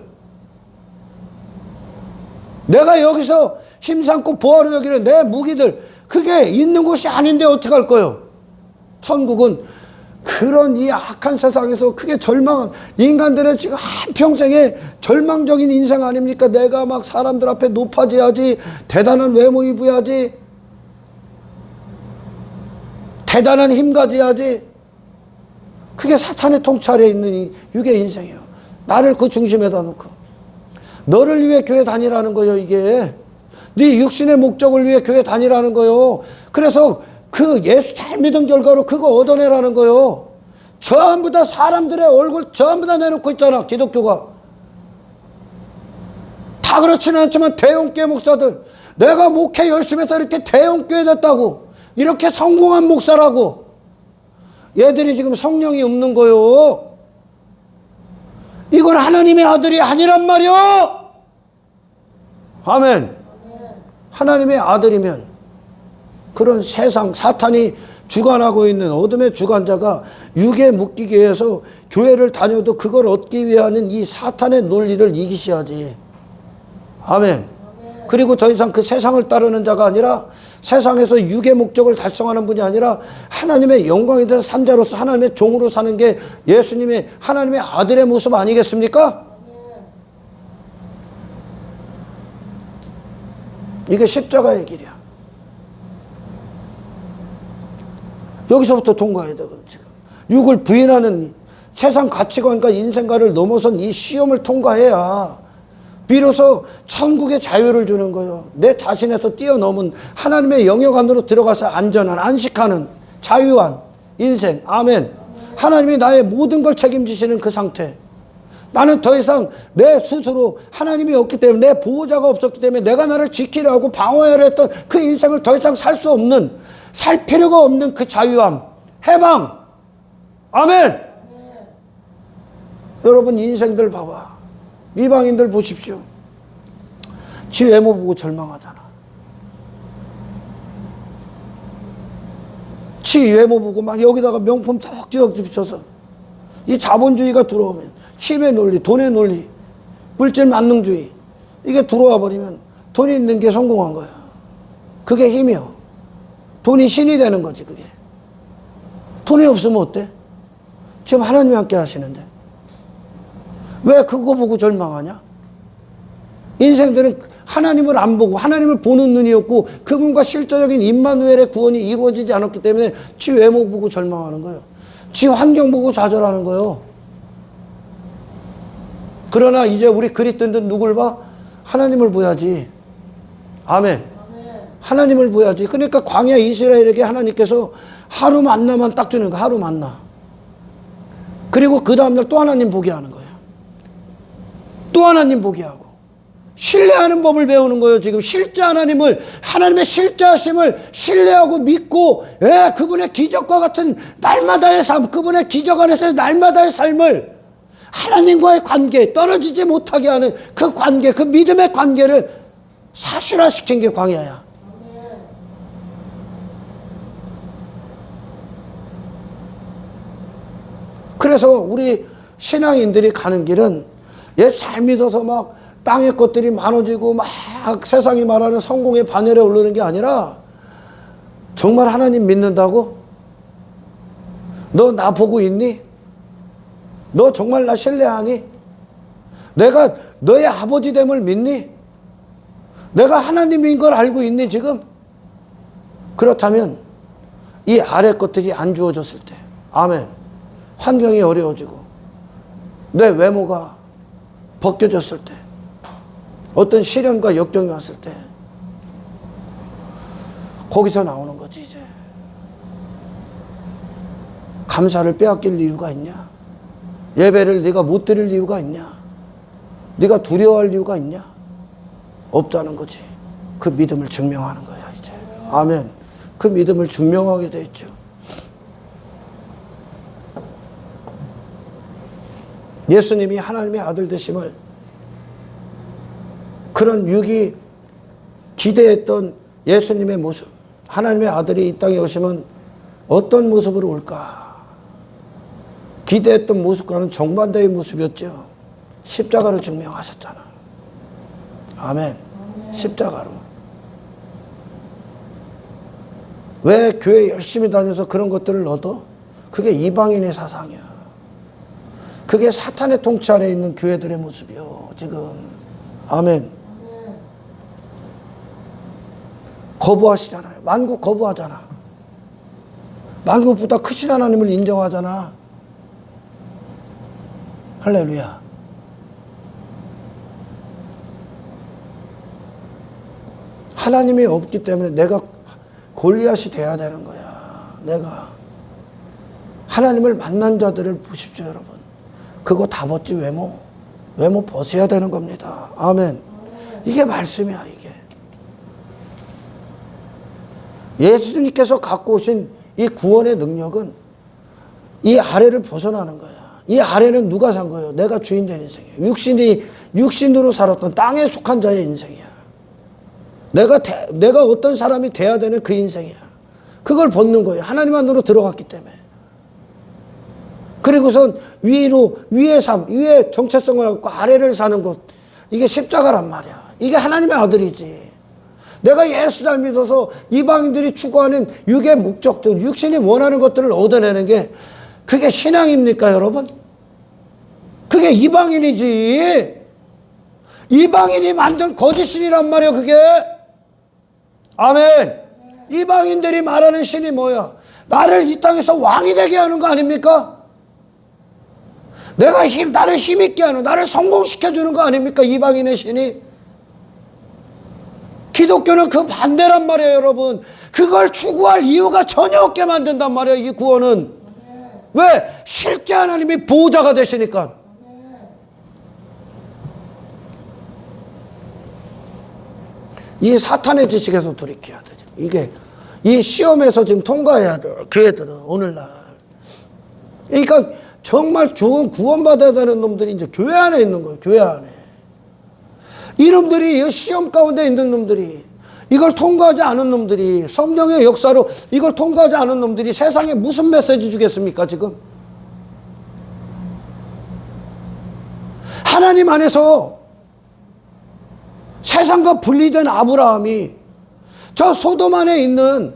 Speaker 1: 내가 여기서 힘삼고 보화로 여기는 내 무기들, 그게 있는 곳이 아닌데 어떻게 할 거예요? 천국은 그런 이 악한 세상에서 크게 절망한 인간들의 지금 한평생의 절망적인 인생 아닙니까? 내가 막 사람들 앞에 높아져야지, 대단한 외모 입어야지, 대단한 힘 가져야지. 그게 사탄의 통찰에 있는 이 육의 인생이에요. 나를 그 중심에다 놓고 너를 위해 교회 다니라는 거예요. 이게 네 육신의 목적을 위해 교회 다니라는 거예요. 그래서 그 예수 잘 믿은 결과로 그거 얻어내라는 거예요. 전부 다 사람들의 얼굴 전부 다 내놓고 있잖아, 기독교가. 다 그렇지는 않지만 대형교회 목사들, 내가 목회 열심히 해서 이렇게 대형교회 됐다고, 이렇게 성공한 목사라고. 얘들이 지금 성령이 없는 거요. 이건 하나님의 아들이 아니란 말이요. 아멘. 하나님의 아들이면 그런 세상, 사탄이 주관하고 있는 어둠의 주관자가 육에 묶이게 해서 교회를 다녀도 그걸 얻기 위한 이 사탄의 논리를 이기셔야지. 아멘. 그리고 더 이상 그 세상을 따르는 자가 아니라, 세상에서 육의 목적을 달성하는 분이 아니라 하나님의 영광에 대해서 산자로서 하나님의 종으로 사는 게 예수님의, 하나님의 아들의 모습 아니겠습니까? 이게 십자가의 길이야. 여기서부터 통과해야 되거든, 지금. 육을 부인하는 세상 가치관과 인생관을 넘어선 이 시험을 통과해야 비로소 천국의 자유를 주는 거예요. 내 자신에서 뛰어넘은 하나님의 영역 안으로 들어가서 안전한, 안식하는, 자유한 인생. 아멘. 하나님이 나의 모든 걸 책임지시는 그 상태. 나는 더 이상 내 스스로 하나님이 없기 때문에, 내 보호자가 없었기 때문에 내가 나를 지키려 하고 방어하려 했던 그 인생을 더 이상 살 수 없는, 살 필요가 없는 그 자유함, 해방. 아멘. 여러분 인생들 봐봐. 이방인들 보십시오. 지 외모 보고 절망하잖아. 지 외모 보고 막 여기다가 명품 덕지덕지 붙여서, 이 자본주의가 들어오면, 힘의 논리, 돈의 논리, 물질 만능주의, 이게 들어와 버리면 돈이 있는 게 성공한 거야. 그게 힘이요. 돈이 신이 되는 거지, 그게. 돈이 없으면 어때? 지금 하나님이 함께 하시는데 왜 그거 보고 절망하냐? 인생들은 하나님을 안 보고 하나님을 보는 눈이 없고 그분과 실제적인 임마누엘의 구원이 이루어지지 않았기 때문에 지 외모 보고 절망하는 거예요. 지 환경 보고 좌절하는 거예요. 그러나 이제 우리 그리스도인들 누굴 봐? 하나님을 보야지. 아멘. 하나님을 보야지. 그러니까 광야 이스라엘에게 하나님께서 하루 만나만 딱 주는 거. 하루 만나. 그리고 그 다음날 또 하나님 보게 하는 거예요. 또 하나님 보게 하고. 신뢰하는 법을 배우는 거예요. 지금 실제 하나님을, 하나님의 실제하심을 신뢰하고 믿고, 그분의 기적과 같은 날마다의 삶, 그분의 기적 안에서의 날마다의 삶을 하나님과의 관계, 떨어지지 못하게 하는 그 관계, 그 믿음의 관계를 사실화시킨 게 광야야. 그래서 우리 신앙인들이 가는 길은 예수 잘 믿어서 막 땅의 것들이 많아지고 막 세상이 말하는 성공의 반열에 오르는 게 아니라 정말 하나님 믿는다고? 너 나 보고 있니? 너 정말 나 신뢰하니? 내가 너의 아버지됨을 믿니? 내가 하나님인 걸 알고 있니 지금? 그렇다면 이 아래 것들이 안 주어졌을 때, 아멘, 환경이 어려워지고 내 외모가 벗겨졌을 때, 어떤 시련과 역경이 왔을 때, 거기서 나오는 거지. 이제 감사를 빼앗길 이유가 있냐? 예배를 네가 못 드릴 이유가 있냐? 네가 두려워할 이유가 있냐? 없다는 거지. 그 믿음을 증명하는 거야 이제. 아멘. 그 믿음을 증명하게 돼 있죠. 예수님이 하나님의 아들 되심을, 그런 육이 기대했던 예수님의 모습, 하나님의 아들이 이 땅에 오시면 어떤 모습으로 올까? 기대했던 모습과는 정반대의 모습이었죠. 십자가로 증명하셨잖아. 아멘. 십자가로. 왜 교회 열심히 다녀서 그런 것들을 얻어? 그게 이방인의 사상이야. 그게 사탄의 통치 아래 있는 교회들의 모습이요 지금. 아멘. 거부하시잖아요. 만국 거부하잖아. 만국보다 크신 하나님을 인정하잖아. 할렐루야. 하나님이 없기 때문에 내가 골리앗이 돼야 되는 거야. 내가. 하나님을 만난 자들을 보십시오 여러분. 그거 다 벗지 외모 벗어야 되는 겁니다. 아멘. 이게 말씀이야 이게. 예수님께서 갖고 오신 이 구원의 능력은 이 아래를 벗어나는 거야. 이 아래는 누가 산 거예요? 내가 주인 된 인생이에요. 육신으로 살았던 땅에 속한 자의 인생이야. 내가 어떤 사람이 돼야 되는 그 인생이야. 그걸 벗는 거예요. 하나님 안으로 들어갔기 때문에. 그리고선 위의 삶, 위의 정체성을 갖고 아래를 사는 것, 이게 십자가란 말이야. 이게 하나님의 아들이지. 내가 예수 잘 믿어서 이방인들이 추구하는 육의 목적들, 육신이 원하는 것들을 얻어내는 게, 그게 신앙입니까 여러분? 그게 이방인이지. 이방인이 만든 거짓신이란 말이야 그게. 아멘. 이방인들이 말하는 신이 뭐야? 나를 이 땅에서 왕이 되게 하는 거 아닙니까? 나를 힘있게 하는, 나를 성공시켜주는 거 아닙니까? 이방인의 신이. 기독교는 그 반대란 말이에요 여러분. 그걸 추구할 이유가 전혀 없게 만든단 말이에요 이 구원은. 왜? 실제 하나님이 보호자가 되시니까. 이 사탄의 지식에서 돌이켜야 되죠. 이게 이 시험에서 지금 통과해야 돼요 교회들은 오늘날. 그러니까 정말 좋은 구원받아야 되는 놈들이 이제 교회 안에 있는 거예요. 교회 안에. 이놈들이, 이 시험 가운데 있는 놈들이, 이걸 통과하지 않은 놈들이, 성령의 역사로 이걸 통과하지 않은 놈들이 세상에 무슨 메시지 주겠습니까 지금? 하나님 안에서 세상과 분리된 아브라함이 저 소돔 안에 있는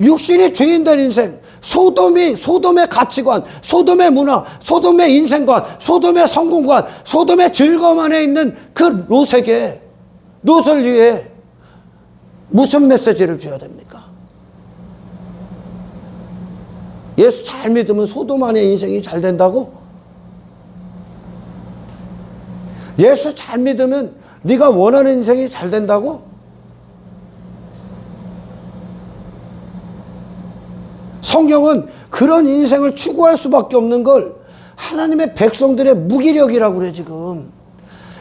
Speaker 1: 육신이 주인된 인생, 소돔의 가치관, 소돔의 문화, 소돔의 인생관, 소돔의 성공관, 소돔의 즐거움 안에 있는 그 롯을 위해 무슨 메시지를 줘야 됩니까? 예수 잘 믿으면 소돔 안의 인생이 잘 된다고? 예수 잘 믿으면 네가 원하는 인생이 잘 된다고? 성경은 그런 인생을 추구할 수밖에 없는 걸 하나님의 백성들의 무기력이라고 그래 지금.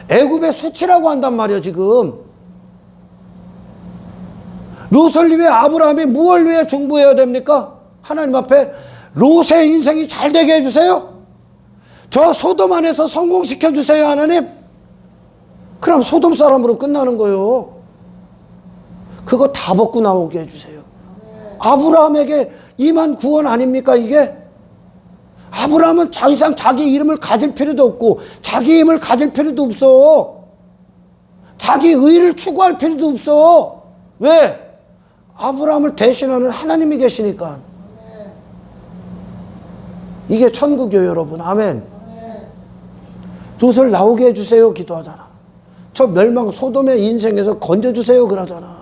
Speaker 1: 애굽의 수치라고 한단 말이야 지금. 롯을 위해 아브라함이 무엇을 위해 중보해야 됩니까? 하나님 앞에 롯의 인생이 잘 되게 해주세요. 저 소돔 안에서 성공시켜 주세요 하나님. 그럼 소돔 사람으로 끝나는 거예요. 그거 다 벗고 나오게 해주세요. 아브라함에게 임한 구원 아닙니까 이게? 아브라함은 더 이상 자기 이름을 가질 필요도 없고 자기 힘을 가질 필요도 없어. 자기 의를 추구할 필요도 없어. 왜? 아브라함을 대신하는 하나님이 계시니까. 이게 천국이에요 여러분. 아멘. 롯을 나오게 해주세요 기도하잖아. 저 멸망 소돔의 인생에서 건져주세요 그러잖아.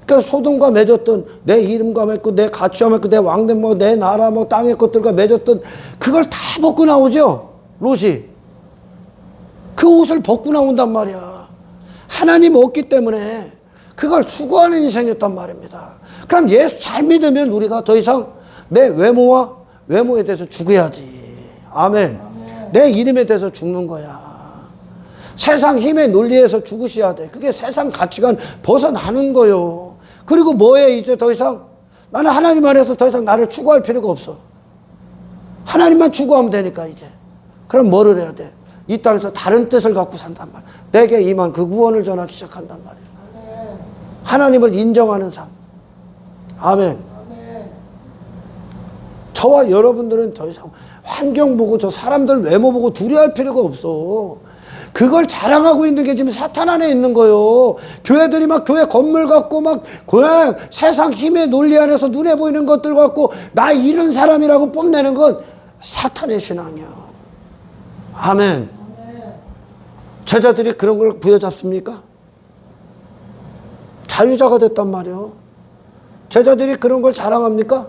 Speaker 1: 그러니까 소돔과 맺었던 내 이름과 맺고 내 가치와 맺고 내 왕된 뭐 내 나라 뭐 땅의 것들과 맺었던 그걸 다 벗고 나오죠 롯이. 그 옷을 벗고 나온단 말이야. 하나님 없기 때문에 그걸 추구하는 인생이었단 말입니다. 그럼 예수 잘 믿으면 우리가 더 이상 내 외모와 외모에 대해서 죽어야지. 아멘. 내 이름에 대해서 죽는 거야. 세상 힘의 논리에서 죽으셔야 돼. 그게 세상 가치관 벗어나는 거요. 그리고 뭐해 이제 더 이상 나는 하나님 안에서 더 이상 나를 추구할 필요가 없어. 하나님만 추구하면 되니까 이제. 그럼 뭐를 해야 돼? 이 땅에서 다른 뜻을 갖고 산단 말이야. 내게 임한 그 구원을 전하기 시작한단 말이야. 하나님을 인정하는 삶. 아멘. 저와 여러분들은 더 이상 환경 보고 저 사람들 외모 보고 두려워할 필요가 없어. 그걸 자랑하고 있는 게 지금 사탄 안에 있는 거요. 교회들이 막 교회 건물 갖고 막 교회 세상 힘의 논리 안에서 눈에 보이는 것들 갖고 나 이런 사람이라고 뽐내는 건 사탄의 신앙이야. 아멘. 제자들이 그런 걸 부여잡습니까? 자유자가 됐단 말이요. 제자들이 그런 걸 자랑합니까?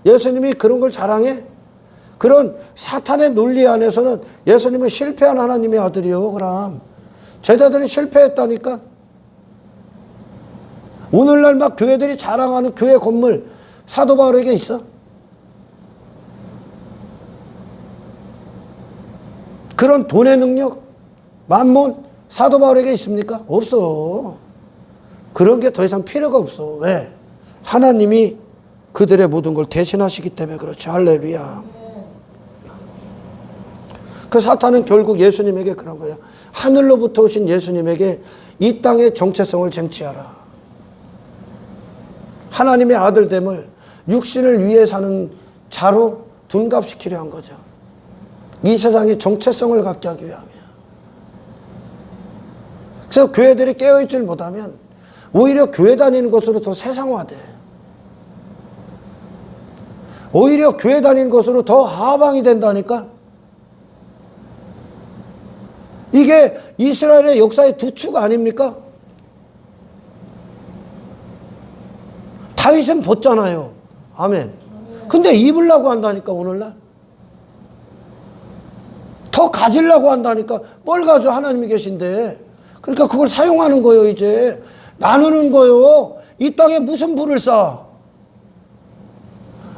Speaker 1: 예수님이 그런 걸 자랑해? 그런 사탄의 논리 안에서는 예수님은 실패한 하나님의 아들이요. 그럼 제자들이 실패했다니까. 오늘날 막 교회들이 자랑하는 교회 건물 사도 바울에게 있어? 그런 돈의 능력, 만몬 사도 바울에게 있습니까? 없어. 그런 게 더 이상 필요가 없어. 왜? 하나님이 그들의 모든 걸 대신하시기 때문에 그렇지. 할렐루야. 그 사탄은 결국 예수님에게 그런 거예요. 하늘로부터 오신 예수님에게 이 땅의 정체성을 쟁취하라. 하나님의 아들됨을 육신을 위해 사는 자로 둔갑시키려 한 거죠. 이 세상의 정체성을 갖게 하기 위함이야. 그래서 교회들이 깨어있질 못하면 오히려 교회 다니는 것으로 더 세상화돼. 오히려 교회 다니는 것으로 더 하방이 된다니까. 이게 이스라엘의 역사의 두 축 아닙니까? 다윗은 벗잖아요. 아멘. 근데 입으려고 한다니까 오늘날. 더 가지려고 한다니까. 뭘 가져 하나님이 계신데. 그러니까 그걸 사용하는 거예요 이제. 나누는 거예요. 이 땅에 무슨 부를 쌓아?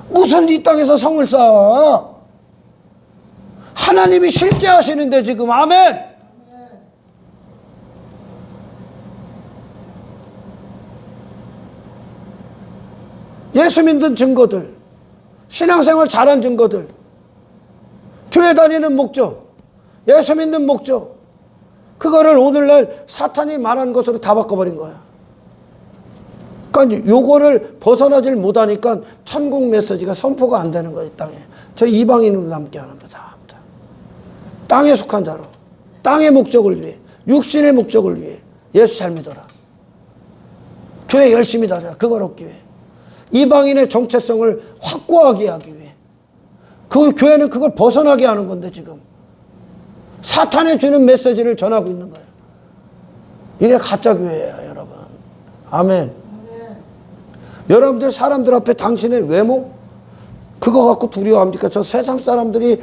Speaker 1: 무슨 이 땅에서 성을 쌓아? 하나님이 실제 하시는데 지금. 아멘. 예수 믿는 증거들, 신앙생활 잘한 증거들, 교회 다니는 목적, 예수 믿는 목적, 그거를 오늘날 사탄이 말한 것으로 다 바꿔버린 거야. 그러니까 요거를 벗어나질 못하니까 천국 메시지가 선포가 안 되는 거야. 이 땅에. 저 이방인으로 남게 하는 거다. 땅에 속한 자로, 땅의 목적을 위해, 육신의 목적을 위해 예수 잘 믿어라. 교회 열심히 다녀라. 그걸 얻기 위해. 이방인의 정체성을 확고하게 하기 위해. 그 교회는 그걸 벗어나게 하는 건데 지금. 사탄이 주는 메시지를 전하고 있는 거예요. 이게 가짜 교회예요 여러분. 아멘. 여러분들 사람들 앞에 당신의 외모? 그거 갖고 두려워합니까? 저 세상 사람들이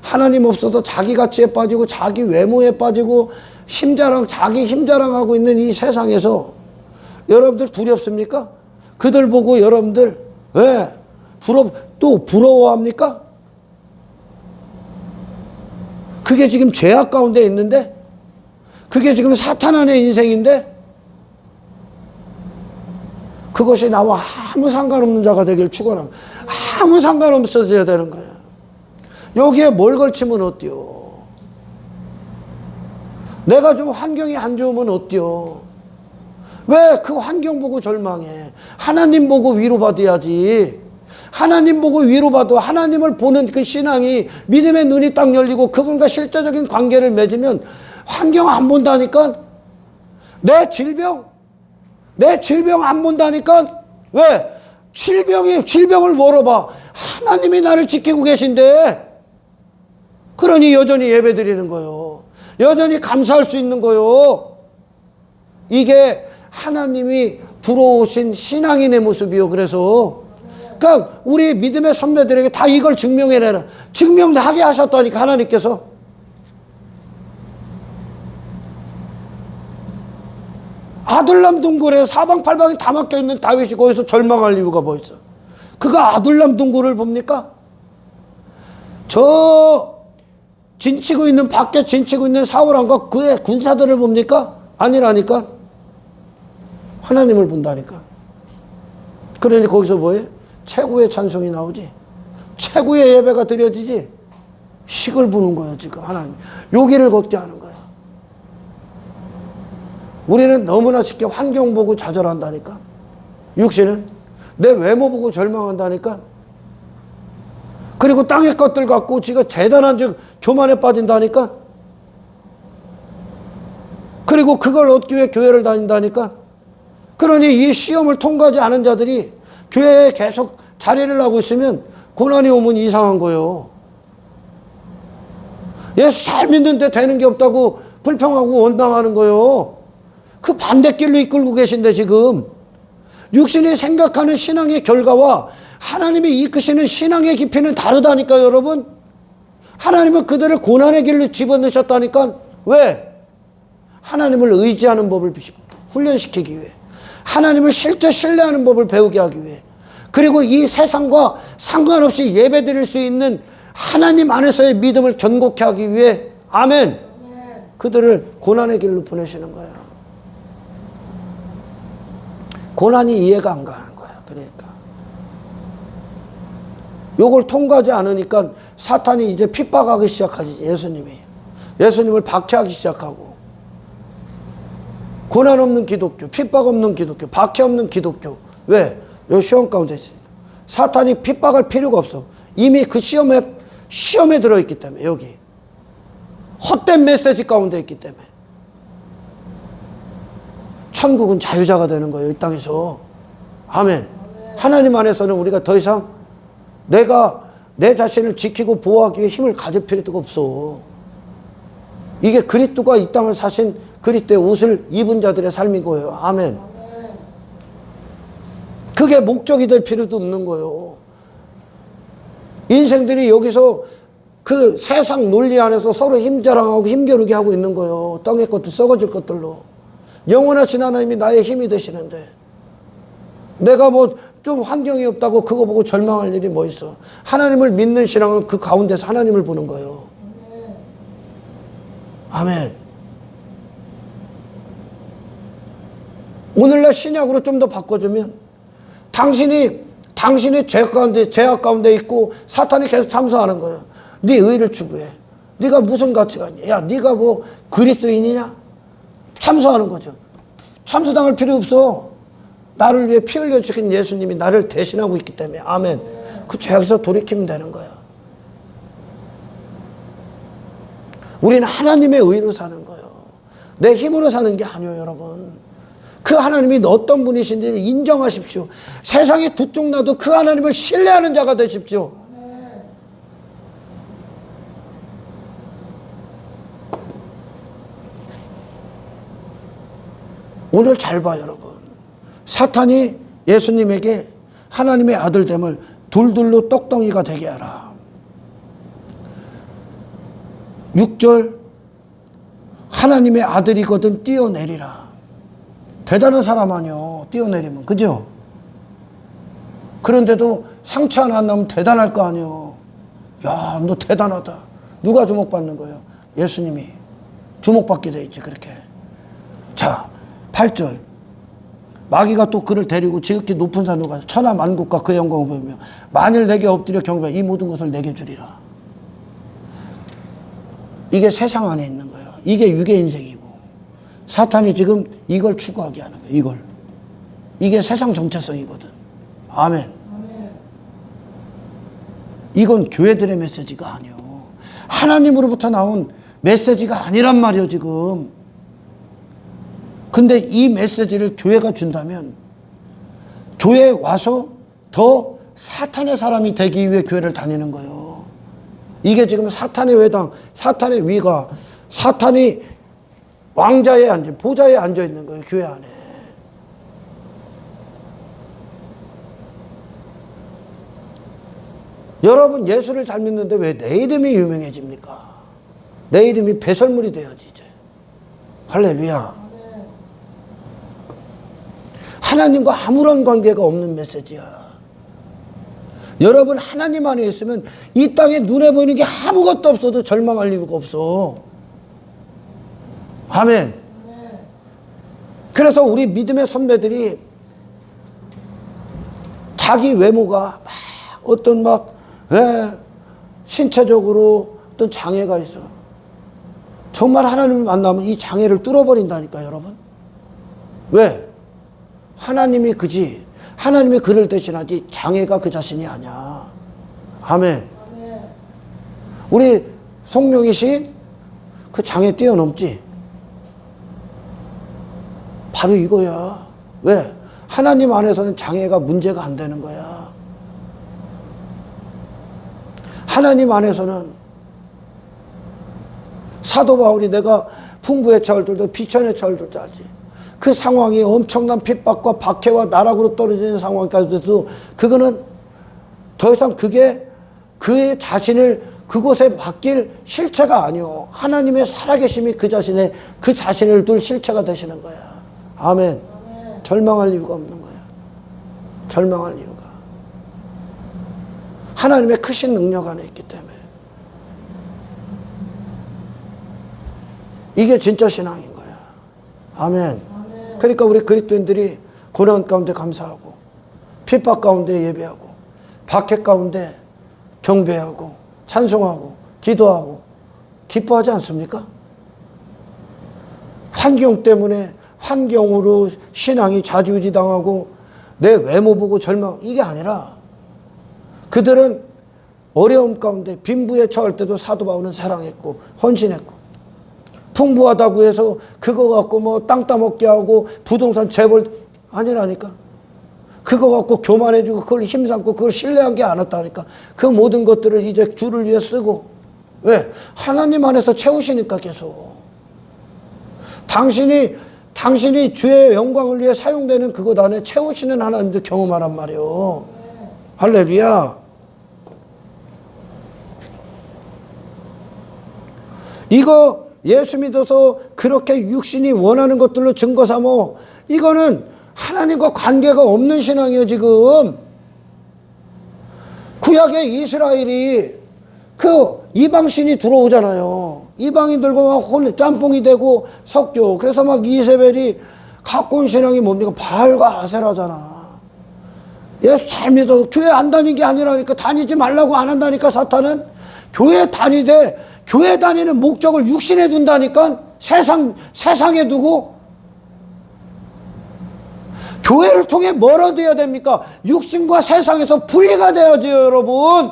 Speaker 1: 하나님 없어도 자기 가치에 빠지고 자기 외모에 빠지고 자기 힘자랑하고 있는 이 세상에서 여러분들 두렵습니까? 그들 보고 여러분들 왜? 또 부러워합니까? 그게 지금 죄악 가운데 있는데? 그게 지금 사탄 안의 인생인데? 그것이 나와 아무 상관없는 자가 되길 축원합니다. 아무 상관없어져야 되는 거야. 여기에 뭘 걸치면 어때요? 내가 좀 환경이 안 좋으면 어때요? 왜 그 환경 보고 절망해? 하나님 보고 위로받아야지. 하나님 보고 위로받아. 하나님을 보는 그 신앙이 믿음의 눈이 딱 열리고 그분과 실제적인 관계를 맺으면 환경 안 본다니까? 내 질병 안 본다니까? 왜? 질병을 물어봐. 하나님이 나를 지키고 계신데. 그러니 여전히 예배 드리는 거요. 여전히 감사할 수 있는 거요. 이게 하나님이 들어오신 신앙인의 모습이요. 그래서 그러니까 우리 믿음의 선배들에게 다 이걸 증명해내라. 증명하게 하셨다니까 하나님께서. 아둘람 동굴에 사방팔방이 다 막혀있는 다윗이 거기서 절망할 이유가 뭐 있어? 그가 아둘람 동굴을 봅니까? 밖에 진치고 있는 사울왕과 그의 군사들을 봅니까? 아니라니까. 하나님을 본다니까. 그러니 거기서 뭐해? 최고의 찬송이 나오지. 최고의 예배가 드려지지. 식을 부는 거예요 지금 하나님. 요기를 걷게 하는 거야. 우리는 너무나 쉽게 환경 보고 좌절한다니까. 육신은 내 외모 보고 절망한다니까. 그리고 땅의 것들 갖고 지가 대단한 교만에 빠진다니까. 그리고 그걸 얻기 위해 교회를 다닌다니까. 그러니 이 시험을 통과하지 않은 자들이 교회에 계속 자리를 하고 있으면 고난이 오면 이상한 거예요. 예수 잘 믿는데 되는 게 없다고 불평하고 원망하는 거예요. 그 반대길로 이끌고 계신데 지금 육신이 생각하는 신앙의 결과와 하나님이 이끄시는 신앙의 깊이는 다르다니까요, 여러분. 하나님은 그들을 고난의 길로 집어넣으셨다니까. 왜? 하나님을 의지하는 법을 훈련시키기 위해. 하나님을 실제 신뢰하는 법을 배우게 하기 위해. 그리고 이 세상과 상관없이 예배드릴 수 있는 하나님 안에서의 믿음을 견고케 하기 위해. 아멘. 그들을 고난의 길로 보내시는 거예요. 고난이 이해가 안 가는 거야. 그러니까 요걸 통과하지 않으니까 사탄이 이제 핍박하기 시작하지. 예수님을 박해하기 시작하고. 고난 없는 기독교, 핍박 없는 기독교, 박해 없는 기독교. 왜? 요 시험 가운데 있으니까. 사탄이 핍박할 필요가 없어. 이미 그 시험에 들어있기 때문에. 여기 헛된 메시지 가운데 있기 때문에. 천국은 자유자가 되는 거예요, 이 땅에서. 아멘. 하나님 안에서는 우리가 더 이상 내가 내 자신을 지키고 보호하기 위해 힘을 가질 필요가 없어. 이게 그리스도가 이 땅을 사신 그리스도의 옷을 입은 자들의 삶인 거예요. 아멘. 그게 목적이 될 필요도 없는 거예요. 인생들이 여기서 그 세상 논리 안에서 서로 힘자랑하고 힘겨루게 하고 있는 거예요. 땅의 것들, 썩어질 것들로. 영원하신 하나님이 나의 힘이 되시는데 내가 뭐 좀 환경이 없다고 그거 보고 절망할 일이 뭐 있어. 하나님을 믿는 신앙은 그 가운데서 하나님을 보는 거예요. 아멘. 오늘날 신약으로 좀 더 바꿔주면 당신이 죄악 가운데 있고 사탄이 계속 참소하는 거예요. 네 의를 추구해. 네가 무슨 가치가 있냐. 야, 네가 뭐 그리스도인이냐. 참소하는 거죠. 참소당할 필요 없어. 나를 위해 피 흘려 주신 예수님이 나를 대신하고 있기 때문에. 아멘. 그 죄악에서 돌이키면 되는 거야. 우리는 하나님의 의로 사는 거예요. 내 힘으로 사는 게 아니에요, 여러분. 그 하나님이 어떤 분이신지 인정하십시오. 세상에 두 쪽 나도 그 하나님을 신뢰하는 자가 되십시오. 오늘 잘 봐, 여러분. 사탄이 예수님에게 하나님의 아들됨을 둘둘로 떡덩이가 되게 하라. 6절 하나님의 아들이거든 뛰어내리라. 대단한 사람 아니요. 뛰어내리면. 그죠? 그런데도 상처 하나 안 나면 대단할 거 아니요. 야, 너 대단하다. 누가 주목받는 거예요? 예수님이 주목받게 돼 있지, 그렇게. 자, 8절. 마귀가 또 그를 데리고 지극히 높은 산으로 가서 천하 만국과 그 영광을 보며 만일 내게 엎드려 경배하면 이 모든 것을 내게 주리라. 이게 세상 안에 있는 거예요. 이게 육의 인생이고 사탄이 지금 이걸 추구하게 하는 거예요. 이걸. 이게 세상 정체성이거든. 아멘. 이건 교회들의 메시지가 아니요. 하나님으로부터 나온 메시지가 아니란 말이에요, 지금. 근데 이 메시지를 교회가 준다면 교회에 와서 더 사탄의 사람이 되기 위해 교회를 다니는 거예요. 이게 지금 사탄의 회당, 사탄의 위가, 사탄이 왕자에 앉은, 보좌에 앉아 있는 거예요, 교회 안에. 여러분, 예수를 잘 믿는데 왜 내 이름이 유명해집니까? 내 이름이 배설물이 되어야지, 이제. 할렐루야. 하나님과 아무런 관계가 없는 메시지야. 여러분, 하나님 안에 있으면 이 땅에 눈에 보이는 게 아무것도 없어도 절망할 이유가 없어. 아멘. 그래서 우리 믿음의 선배들이 자기 외모가 막 어떤 막 신체적으로 어떤 장애가 있어. 정말 하나님을 만나면 이 장애를 뚫어버린다니까, 여러분. 왜? 하나님이 그지. 하나님이 그를 대신하지 장애가 그 자신이 아니야. 아멘. 우리 송명희 시인 그 장애 뛰어넘지. 바로 이거야. 왜? 하나님 안에서는 장애가 문제가 안 되는 거야. 하나님 안에서는 사도 바울이 내가 풍부의 처할들도 비천의 처할들도 알지. 그 상황이 엄청난 핍박과 박해와 나락으로 떨어지는 상황까지도 그거는 더 이상 그게 그의 자신을 그곳에 맡길 실체가 아니요. 하나님의 살아계심이 그 자신을 둘 실체가 되시는 거야. 아멘. 절망할 이유가 없는 거야. 절망할 이유가. 하나님의 크신 능력 안에 있기 때문에. 이게 진짜 신앙인 거야. 아멘. 그러니까 우리 그리스도인들이 고난 가운데 감사하고 핍박 가운데 예배하고 박해 가운데 경배하고 찬송하고 기도하고 기뻐하지 않습니까? 환경 때문에 환경으로 신앙이 좌지우지당하고 내 외모 보고 절망, 이게 아니라 그들은 어려움 가운데 빈부에 처할 때도 사도 바울은 사랑했고 헌신했고 풍부하다고 해서 그거 갖고 뭐 땅 따먹게 하고 부동산 재벌 아니라니까. 그거 갖고 교만해지고 그걸 힘삼고 그걸 신뢰하게 않았다니까. 그 모든 것들을 이제 주를 위해 쓰고. 왜? 하나님 안에서 채우시니까 계속. 당신이 주의 영광을 위해 사용되는 그것 안에 채우시는 하나님도 경험하란 말이에요. 할렐루야. 이거 예수 믿어서 그렇게 육신이 원하는 것들로 증거 삼어, 이거는 하나님과 관계가 없는 신앙이에요, 지금. 구약의 이스라엘이 그 이방신이 들어오잖아요. 이방인들과 막 짬뽕이 되고 석교. 그래서 막 이세벨이 갖고 온 신앙이 뭡니까? 바알과 아세라잖아. 예수 잘 믿어. 교회 안 다닌 게 아니라니까. 다니지 말라고 안 한다니까, 사탄은. 교회 다니되 교회 다니는 목적을 육신에 둔다니까. 세상에 두고. 교회를 통해 뭘 얻어야 됩니까? 육신과 세상에서 분리가 되어야죠, 여러분.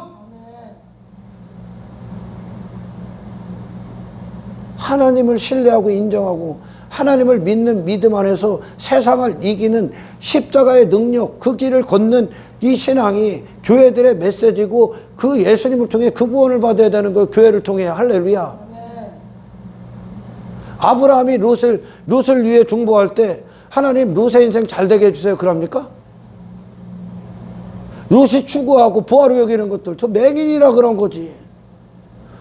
Speaker 1: 하나님을 신뢰하고 인정하고 하나님을 믿는 믿음 안에서 세상을 이기는 십자가의 능력, 그 길을 걷는 이 신앙이 교회들의 메시지고, 그 예수님을 통해 그 구원을 받아야 되는 거예요. 교회를 통해. 할렐루야. 아브라함이 롯을 위해 중보할 때 하나님 롯의 인생 잘 되게 해주세요, 그럽니까? 롯이 추구하고 보아로 여기는 것들, 저 맹인이라 그런 거지.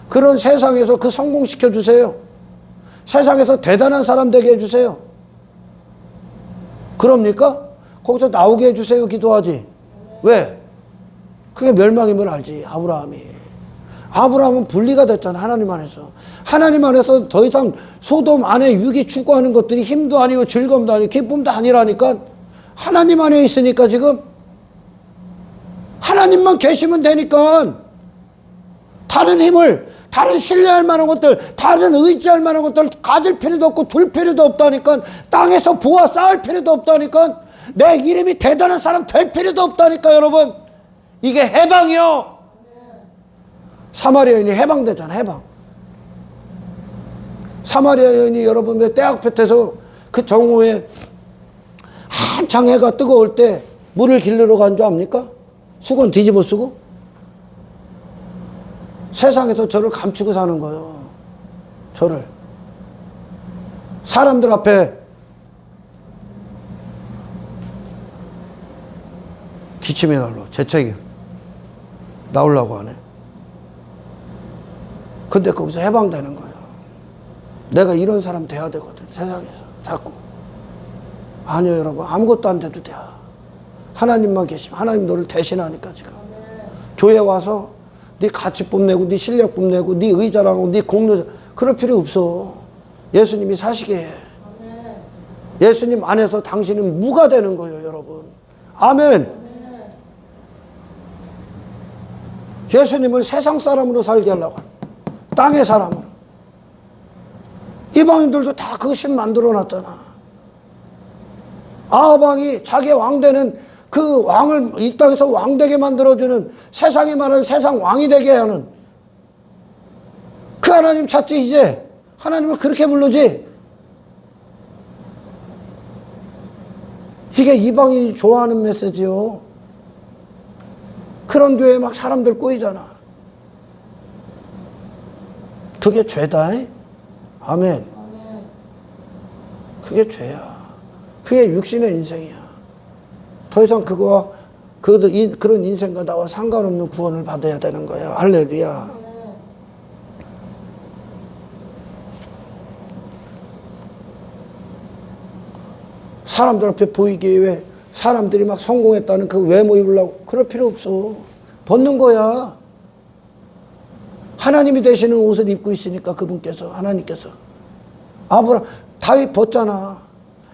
Speaker 1: 그런 세상에서 그 성공시켜 주세요. 세상에서 대단한 사람 되게 해주세요. 그럽니까? 거기서 나오게 해주세요 기도하지. 왜? 그게 멸망임을 알지, 아브라함이. 아브라함은 분리가 됐잖아. 하나님 안에서. 하나님 안에서 더 이상 소돔 안에 육이 추구하는 것들이 힘도 아니고 즐거움도 아니고 기쁨도 아니라니까. 하나님 안에 있으니까 지금 하나님만 계시면 되니까 다른 힘을, 다른 신뢰할 만한 것들, 다른 의지할 만한 것들 가질 필요도 없고 둘 필요도 없다니까. 땅에서 부와 쌓을 필요도 없다니까. 내 이름이 대단한 사람 될 필요도 없다니까. 여러분, 이게 해방이요. 사마리아 여인이 해방되잖아. 해방. 사마리아 여인이 여러분 왜 떼약볕에서 그 정오에 한창 해가 뜨거울 때 물을 길르러 간 줄 압니까? 수건 뒤집어 쓰고? 세상에서 저를 감추고 사는 거예요. 저를. 사람들 앞에 기침이 날로 재채기 나오려고 하네. 근데 거기서 해방되는 거예요. 내가 이런 사람 돼야 되거든. 세상에서 자꾸. 아니요 여러분, 아무것도 안 돼도 돼. 하나님만 계시면 하나님 너를 대신하니까. 지금 교회 와서 네 가치 뽐내고 네 실력 뽐내고 네 의자랑고 네 공로 그럴 필요 없어. 예수님이 사시게 해. 예수님 안에서 당신은 무가 되는 거예요 여러분. 아멘. 예수님을 세상 사람으로 살게 하려고 하는, 땅의 사람으로. 이방인들도 다 그 신 만들어놨잖아. 아합왕이 자기 왕되는 그 왕을 이 땅에서 왕되게 만들어주는, 세상이 말하는 세상 왕이 되게 하는 그 하나님 찾지. 이제 하나님을 그렇게 부르지. 이게 이방인이 좋아하는 메시지요. 그런 교회에 막 사람들 꼬이잖아. 그게 죄다. 아멘. 그게 죄야. 그게 육신의 인생이야. 더 이상 그거와 그런 인생과 나와 상관없는 구원을 받아야 되는 거야. 할렐루야. 사람들 앞에 보이기 위해 사람들이 막 성공했다는 그 외모 입으려고 그럴 필요 없어. 벗는 거야. 하나님이 되시는 옷을 입고 있으니까 그분께서, 하나님께서. 다윗 벗잖아.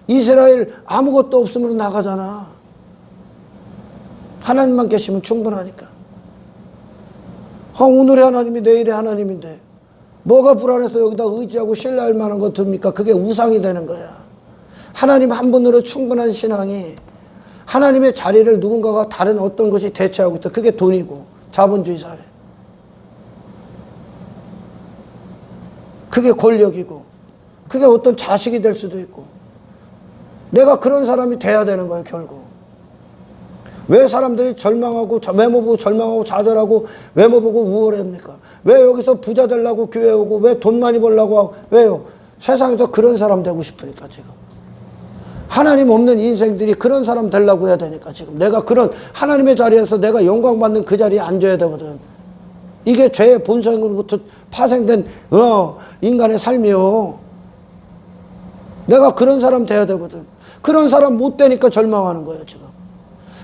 Speaker 1: 이스라엘 아무것도 없으면 나가잖아. 하나님만 계시면 충분하니까. 오늘의 하나님이 내일의 하나님인데 뭐가 불안해서 여기다 의지하고 신뢰할 만한 것 듭니까? 그게 우상이 되는 거야. 하나님 한 분으로 충분한 신앙이, 하나님의 자리를 누군가가 다른 어떤 것이 대체하고 있다. 그게 돈이고 자본주의 사회. 그게 권력이고 그게 어떤 자식이 될 수도 있고. 내가 그런 사람이 돼야 되는 거예요 결국. 왜 사람들이 절망하고 외모 보고 절망하고 좌절하고 외모 보고 우월합니까? 왜 여기서 부자 되려고 교회 오고 왜 돈 많이 벌려고 하고. 왜요? 세상에서 그런 사람 되고 싶으니까. 지금 하나님 없는 인생들이 그런 사람 되려고 해야 되니까. 지금 내가 그런 하나님의 자리에서 내가 영광받는 그 자리에 앉아야 되거든. 이게 죄의 본성으로부터 파생된 인간의 삶이요. 내가 그런 사람 돼야 되거든. 그런 사람 못 되니까 절망하는 거예요 지금.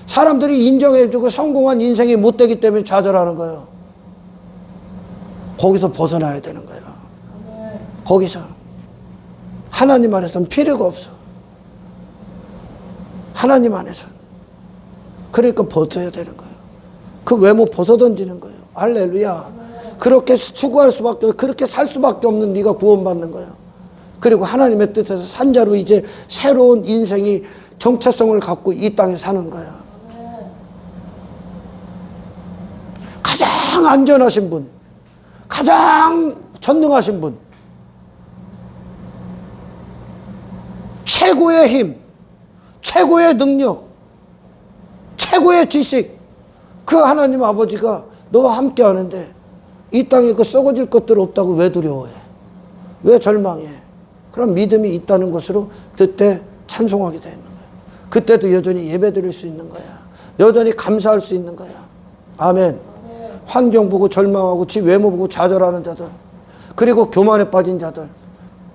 Speaker 1: 사람들이 인정해주고 성공한 인생이 못 되기 때문에 좌절하는 거예요. 거기서 벗어나야 되는 거예요. 거기서 하나님 안에서는 필요가 없어. 하나님 안에서. 그러니까 벗어야 되는 거예요. 그 외모 벗어던지는 거예요. 할렐루야. 그렇게 추구할 수밖에 없고 그렇게 살 수밖에 없는 네가 구원받는 거예요. 그리고 하나님의 뜻에서 산자로 이제 새로운 인생이 정체성을 갖고 이 땅에 사는 거야. 가장 안전하신 분, 가장 전능하신 분, 최고의 힘, 최고의 능력, 최고의 지식, 그 하나님 아버지가 너와 함께 하는데 이 땅에 그 썩어질 것들 없다고 왜 두려워해? 왜 절망해? 그럼 믿음이 있다는 것으로 그때 찬송하게 되는 거야. 그때도 여전히 예배 드릴 수 있는 거야. 여전히 감사할 수 있는 거야. 아멘. 환경 보고 절망하고 지 외모 보고 좌절하는 자들, 그리고 교만에 빠진 자들,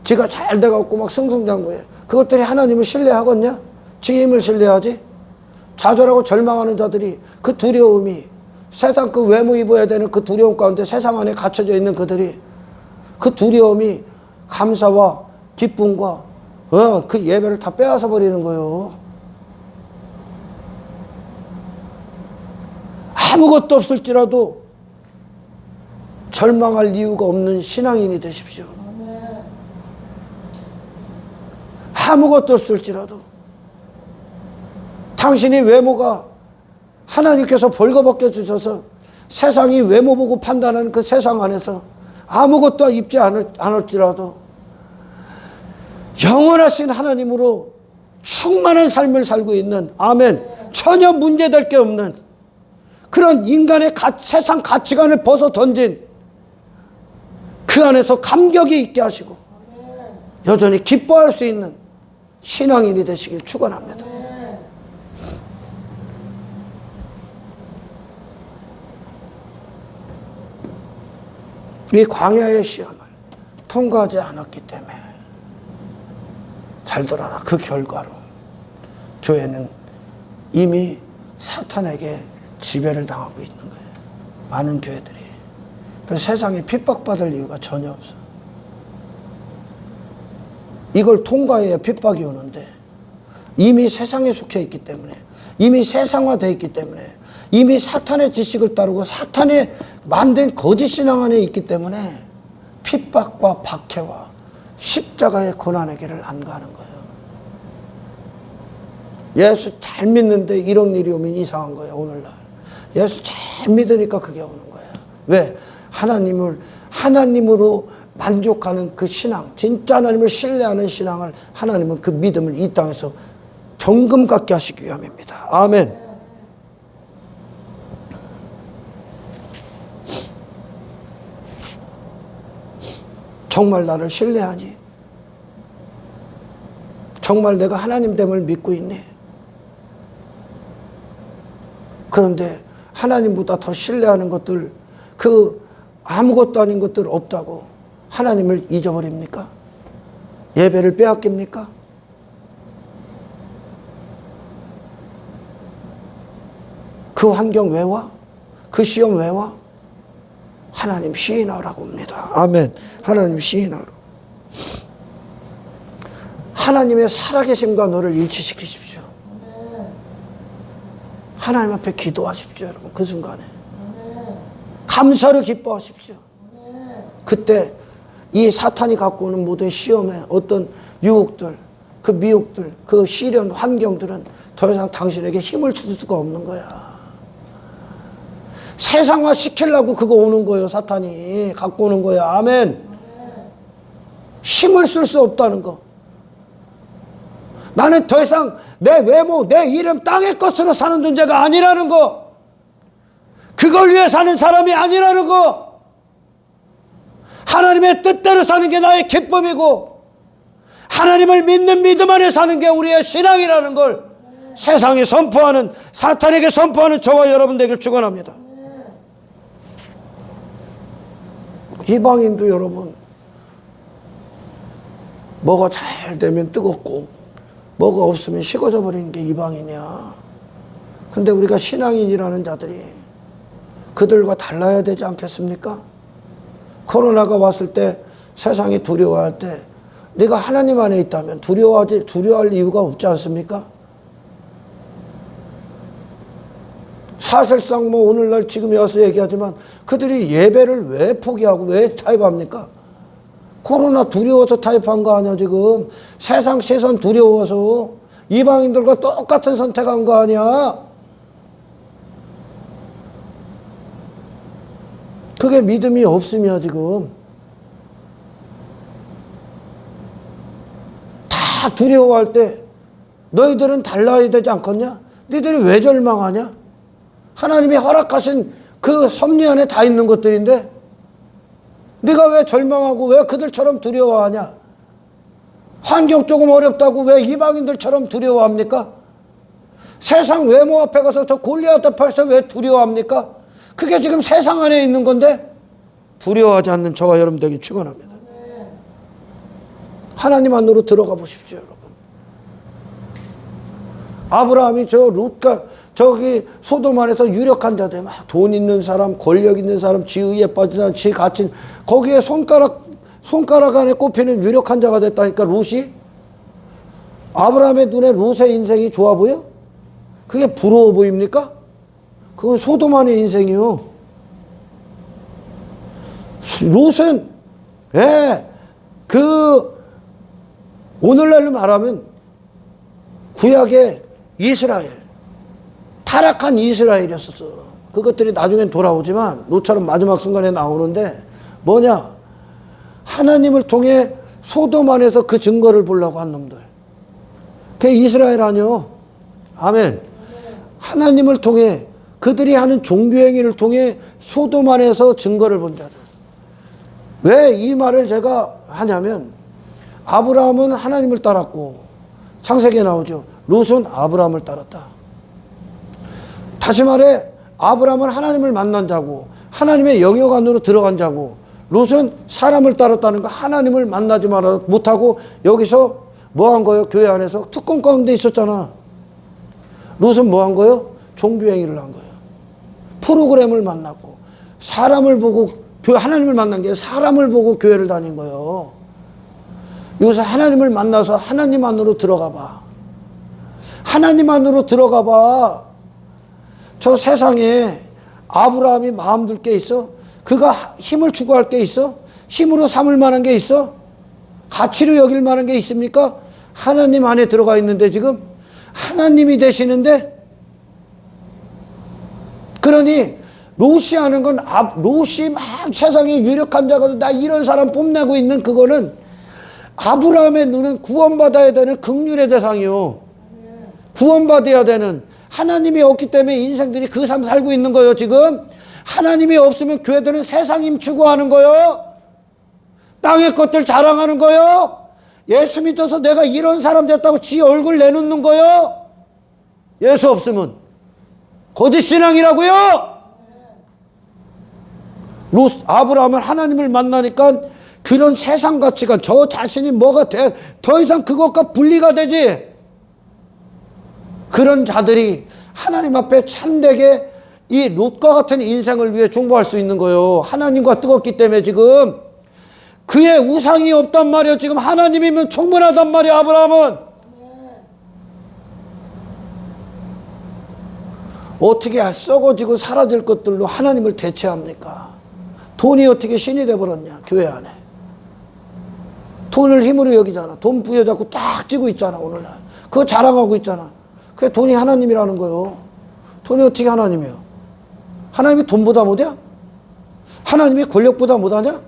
Speaker 1: 지가 잘 돼갖고 막 승승장구해. 그것들이 하나님을 신뢰하겠냐? 지 힘을 신뢰하지? 좌절하고 절망하는 자들이 그 두려움이 세상 그 외모 입어야 되는 그 두려움 가운데 세상 안에 갇혀져 있는 그들이 그 두려움이 감사와 기쁨과 그 예배를 다 빼앗아 버리는 거예요. 아무것도 없을지라도 절망할 이유가 없는 신앙인이 되십시오. 아무것도 없을지라도 당신이 외모가 하나님께서 벌거벗겨 주셔서 세상이 외모 보고 판단하는 그 세상 안에서 아무것도 입지 않을지라도 영원하신 하나님으로 충만한 삶을 살고 있는, 아멘, 전혀 문제될 게 없는 그런 인간의 세상 가치관을 벗어 던진 그 안에서 감격이 있게 하시고 여전히 기뻐할 수 있는 신앙인이 되시길 축원합니다. 이 광야의 시험을 통과하지 않았기 때문에, 잘 들어라, 그 결과로 교회는 이미 사탄에게 지배를 당하고 있는 거예요. 많은 교회들이. 그래서 세상에 핍박받을 이유가 전혀 없어. 이걸 통과해야 핍박이 오는데 이미 세상에 속해 있기 때문에, 이미 세상화되어 있기 때문에, 이미 사탄의 지식을 따르고 사탄이 만든 거짓 신앙 안에 있기 때문에 핍박과 박해와 십자가의 고난의 길을 안 가는 거예요. 예수 잘 믿는데 이런 일이 오면 이상한 거예요. 오늘날 예수 잘 믿으니까 그게 오는 거예요. 왜? 하나님으로 만족하는 그 신앙, 진짜 하나님을 신뢰하는 신앙을, 하나님은 그 믿음을 이 땅에서 정금 갖게 하시기 위함입니다. 아멘. 정말 나를 신뢰하니? 정말 내가 하나님됨을 믿고 있니? 그런데 하나님보다 더 신뢰하는 것들, 그 아무것도 아닌 것들 없다고 하나님을 잊어버립니까? 예배를 빼앗깁니까? 그 환경 왜 와? 그 시험 왜 와? 하나님 시인하라고 합니다. 아멘. 하나님 시인하라. 하나님의 살아계심과 너를 일치시키십시오. 하나님 앞에 기도하십시오, 여러분. 그 순간에 감사로 기뻐하십시오. 그때 이 사탄이 갖고 오는 모든 시험에 어떤 유혹들, 그 미혹들, 그 시련 환경들은 더 이상 당신에게 힘을 줄 수가 없는 거야. 세상화 시키려고 그거 오는 거예요. 사탄이 갖고 오는 거야. 아멘. 힘을 쓸 수 없다는 거. 나는 더 이상 내 외모, 내 이름 땅의 것으로 사는 존재가 아니라는 거. 그걸 위해 사는 사람이 아니라는 거. 하나님의 뜻대로 사는 게 나의 기쁨이고, 하나님을 믿는 믿음 안에 사는 게 우리의 신앙이라는 걸 세상에 선포하는, 사탄에게 선포하는 저와 여러분 되길 축원합니다. 이방인도 여러분, 뭐가 잘 되면 뜨겁고 뭐가 없으면 식어져 버리는 게 이방인이야. 근데 우리가 신앙인이라는 자들이 그들과 달라야 되지 않겠습니까? 코로나가 왔을 때 세상이 두려워할 때 네가 하나님 안에 있다면 두려워할 이유가 없지 않습니까? 사실상 뭐 오늘날 지금 여기서 얘기하지만 그들이 예배를 왜 포기하고 왜 타협합니까? 코로나 두려워서 타협한 거 아니야. 지금 세상 시선 두려워서 이방인들과 똑같은 선택한 거 아니야. 그게 믿음이 없으면 지금 다 두려워할 때 너희들은 달라야 되지 않겠냐? 너희들이 왜 절망하냐? 하나님이 허락하신 그 섭리 안에 다 있는 것들인데 네가 왜 절망하고 왜 그들처럼 두려워하냐? 환경 조금 어렵다고 왜 이방인들처럼 두려워합니까? 세상 외모 앞에 가서 저 골리앗 앞에서 왜 두려워합니까? 그게 지금 세상 안에 있는 건데 두려워하지 않는 저와 여러분 되기 축원합니다. 하나님 안으로 들어가 보십시오, 여러분. 아브라함이 저 저기 소돔 안에서 유력한 자들, 막 돈 있는 사람, 권력 있는 사람, 지 의에 빠진 사람, 지 갇힌, 거기에 손가락 안에 꼽히는 유력한 자가 됐다니까, 롯이. 아브라함의 눈에 롯의 인생이 좋아 보여? 그게 부러워 보입니까? 그건 소돔 안의 인생이요. 롯은, 예, 오늘날로 말하면 구약의 이스라엘, 타락한 이스라엘이었어. 그것들이 나중엔 돌아오지만 롯처럼 마지막 순간에 나오는데 뭐냐? 하나님을 통해 소돔 안에서 그 증거를 보려고 한 놈들. 그게 이스라엘 아니요. 아멘. 하나님을 통해 그들이 하는 종교행위를 통해 소돔 안에서 증거를 본 자들. 왜 이 말을 제가 하냐면 아브라함은 하나님을 따랐고 창세기에 나오죠. 롯은 아브라함을 따랐다. 다시 말해 아브라함은 하나님을 만난 자고 하나님의 영역 안으로 들어간 자고 롯은 사람을 따랐다는 거, 하나님을 만나지 못하고 여기서 뭐 한 거예요? 교회 안에서 특권 가운데 있었잖아. 롯은 뭐 한 거예요? 종교행위를 한 거예요. 프로그램을 만났고 사람을 보고 하나님을 만난 게 사람을 보고 교회를 다닌 거예요. 여기서 하나님을 만나서 하나님 안으로 들어가 봐. 하나님 안으로 들어가 봐. 저 세상에 아브라함이 마음 둘 게 있어? 그가 힘을 추구할 게 있어? 힘으로 삼을 만한 게 있어? 가치로 여길 만한 게 있습니까? 하나님 안에 들어가 있는데 지금 하나님이 되시는데, 그러니 롯이 하는 건 롯이 막 세상에 유력한 자가 나 이런 사람 뽐내고 있는 그거는 아브라함의 눈은 구원받아야 되는 긍휼의 대상이요. 구원받아야 되는, 하나님이 없기 때문에 인생들이 그 삶 살고 있는 거예요. 지금 하나님이 없으면 교회들은 세상 힘 추구하는 거예요. 땅의 것들 자랑하는 거예요. 예수 믿어서 내가 이런 사람 됐다고 지 얼굴 내놓는 거예요. 예수 없으면 거짓신앙이라고요. 아브라함은 하나님을 만나니까 그런 세상 가치관, 저 자신이 뭐가 돼, 더 이상 그것과 분리가 되지. 그런 자들이 하나님 앞에 참되게 이 롯과 같은 인생을 위해 중보할 수 있는 거예요. 하나님과 뜨겁기 때문에 지금 그의 우상이 없단 말이에요. 지금 하나님이면 충분하단 말이에요. 아브라함은 어떻게 썩어지고 사라질 것들로 하나님을 대체합니까? 돈이 어떻게 신이 돼버렸냐, 교회 안에. 돈을 힘으로 여기잖아. 돈 부여잡고 쫙 쥐고 있잖아, 오늘날. 그거 자랑하고 있잖아. 그게 돈이 하나님이라는 거예요. 돈이 어떻게 하나님이에요? 하나님이 돈보다 못해? 하나님이 권력보다 못하냐?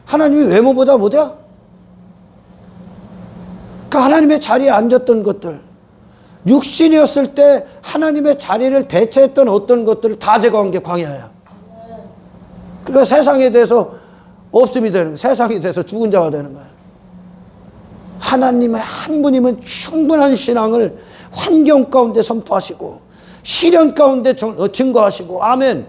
Speaker 1: 하나님이 외모보다 못해? 그러니까 하나님의 자리에 앉았던 것들, 육신이었을 때 하나님의 자리를 대체했던 어떤 것들을 다 제거한 게 광야야. 그러니까 세상에 대해서 없음이 되는 거야. 세상에 대해서 죽은 자가 되는 거야. 하나님의 한 분이면 충분한 신앙을 환경 가운데 선포하시고 시련 가운데 증거하시고, 아멘.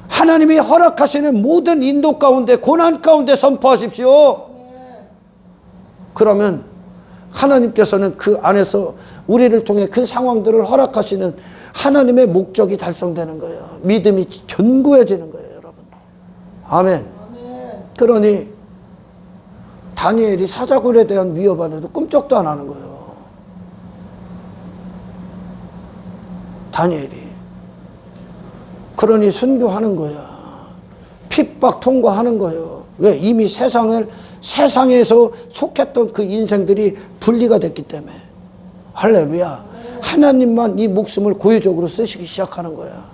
Speaker 1: 하나님이 허락하시는 모든 인도 가운데, 고난 가운데 선포하십시오. 그러면 하나님께서는 그 안에서 우리를 통해 그 상황들을 허락하시는 하나님의 목적이 달성되는 거예요. 믿음이 견고해지는 거예요, 여러분. 아멘. 그러니 다니엘이 사자굴에 대한 위협 안에도 꿈쩍도 안 하는 거예요. 다니엘이. 그러니 순교하는 거야. 핍박 통과하는 거예요. 왜? 이미 세상에서 속했던 그 인생들이 분리가 됐기 때문에. 할렐루야. 하나님만 이 목숨을 고유적으로 쓰시기 시작하는 거야.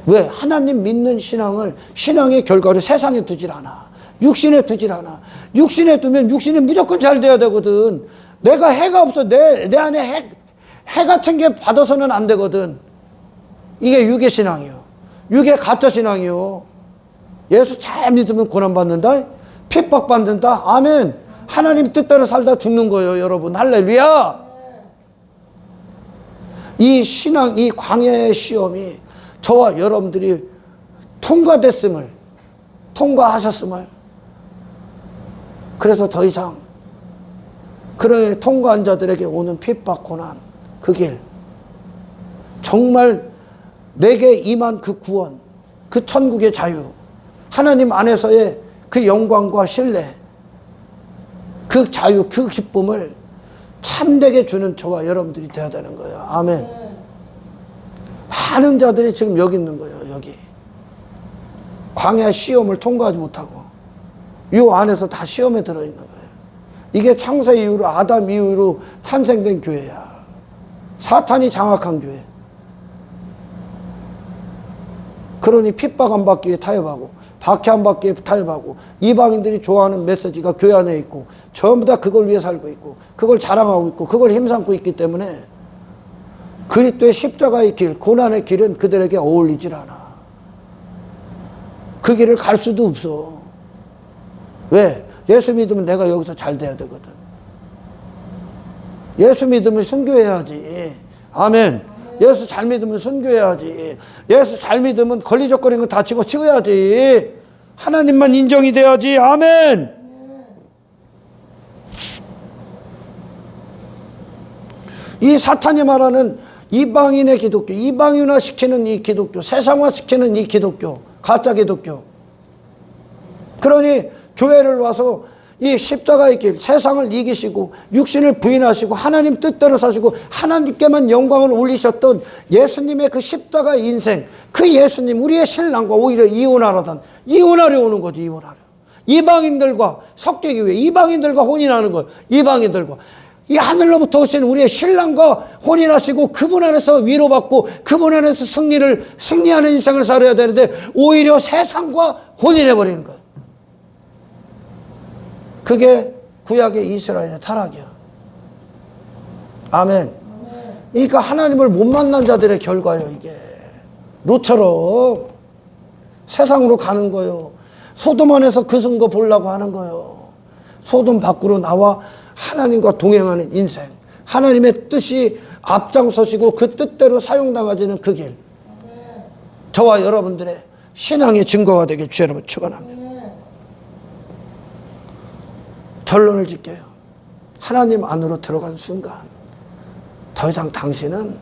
Speaker 1: 왜? 하나님 믿는 신앙의 결과를 세상에 두질 않아. 육신에 두질 않아. 육신에 두면 육신이 무조건 잘 돼야 되거든. 내가 해가 없어. 내 안에 해 같은 게 받아서는 안 되거든. 이게 육의 신앙이요. 육의 가짜 신앙이요. 예수 잘 믿으면 고난받는다. 핍박받는다. 아멘. 하나님 뜻대로 살다 죽는 거예요, 여러분. 할렐루야. 이 신앙, 이 광야의 시험이 저와 여러분들이 통과하셨음을. 그래서 더 이상 그런 통과한 자들에게 오는 핍박, 고난, 그 길. 정말 내게 임한 그 구원, 그 천국의 자유, 하나님 안에서의 그 영광과 신뢰, 그 자유, 그 기쁨을 참되게 주는 저와 여러분들이 되어야 되는 거예요. 아멘. 많은 자들이 지금 여기 있는 거예요. 여기 광야 시험을 통과하지 못하고 이 안에서 다 시험에 들어있는 거예요. 이게 창세 이후로, 아담 이후로 탄생된 교회야. 사탄이 장악한 교회. 그러니 핍박 안 받기 위해 타협하고, 박해 안 받기 위해 타협하고, 이방인들이 좋아하는 메시지가 교회 안에 있고, 전부 다 그걸 위해 살고 있고, 그걸 자랑하고 있고, 그걸 힘삼고 있기 때문에 그리스도의 십자가의 길, 고난의 길은 그들에게 어울리질 않아. 그 길을 갈 수도 없어. 왜? 예수 믿으면 내가 여기서 잘 돼야 되거든. 예수 믿으면 순교해야지. 아멘. 예수 잘 믿으면 순교해야지. 예수 잘 믿으면 걸리적거리는 거 다 집어치워야지. 하나님만 인정이 돼야지. 아멘. 이 사탄이 말하는 이방인의 기독교, 이방인화 시키는 이 기독교, 세상화 시키는 이 기독교, 가짜 기독교. 그러니 교회를 와서 이 십자가의 길, 세상을 이기시고 육신을 부인하시고 하나님 뜻대로 사시고 하나님께만 영광을 올리셨던 예수님의 그 십자가의 인생, 그 예수님, 우리의 신랑과 오히려 이혼하려 오는 거지. 이혼하려. 이방인들과 섞이기 위해, 이방인들과 혼인하는 거예요. 이방인들과. 이 하늘로부터 오신 우리의 신랑과 혼인하시고 그분 안에서 위로받고 그분 안에서 승리하는 인생을 살아야 되는데 오히려 세상과 혼인해버리는 거예요. 그게 구약의 이스라엘의 타락이야. 아멘. 그러니까 하나님을 못 만난 자들의 결과예요, 이게. 롯처럼 세상으로 가는 거예요. 소돔 안에서 그 증거 보려고 하는 거예요. 소돔 밖으로 나와 하나님과 동행하는 인생. 하나님의 뜻이 앞장서시고 그 뜻대로 사용당하지는 그 길. 저와 여러분들의 신앙의 증거가 되길 주의 이름으로 축원합니다. 결론을 짓게요. 하나님 안으로 들어간 순간 더 이상 당신은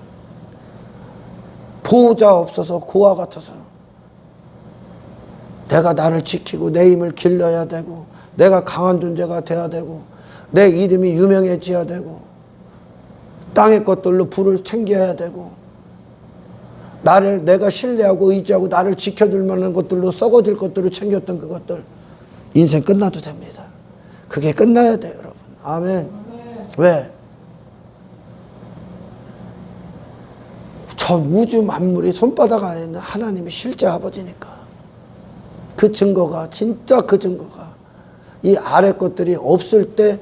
Speaker 1: 보호자 없어서 고아 같아서 내가 나를 지키고 내 힘을 길러야 되고 내가 강한 존재가 돼야 되고 내 이름이 유명해져야 되고 땅의 것들로 부를 챙겨야 되고 내가 신뢰하고 의지하고 나를 지켜줄 만한 것들로 썩어질 것들을 챙겼던 그것들 인생 끝나도 됩니다. 그게 끝나야 돼요, 여러분. 아멘. 왜? 전 우주 만물이 손바닥 안에 있는 하나님이 실제 아버지니까. 그 증거가, 진짜 그 증거가 이 아래 것들이 없을 때,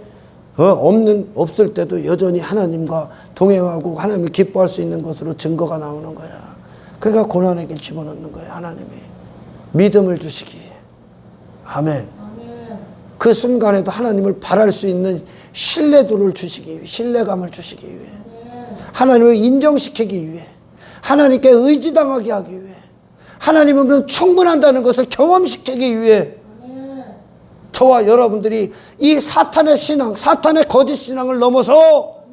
Speaker 1: 없을 때도 여전히 하나님과 동행하고 하나님이 기뻐할 수 있는 것으로 증거가 나오는 거야. 그러니까 고난의 길 집어넣는 거예요, 하나님이. 믿음을 주시기에. 아멘. 그 순간에도 하나님을 바랄 수 있는 신뢰도를 주시기 위해, 신뢰감을 주시기 위해, 하나님을 인정시키기 위해, 하나님께 의지당하게 하기 위해, 하나님은 충분한다는 것을 경험시키기 위해 저와 여러분들이 이 사탄의 신앙, 사탄의 거짓 신앙을 넘어서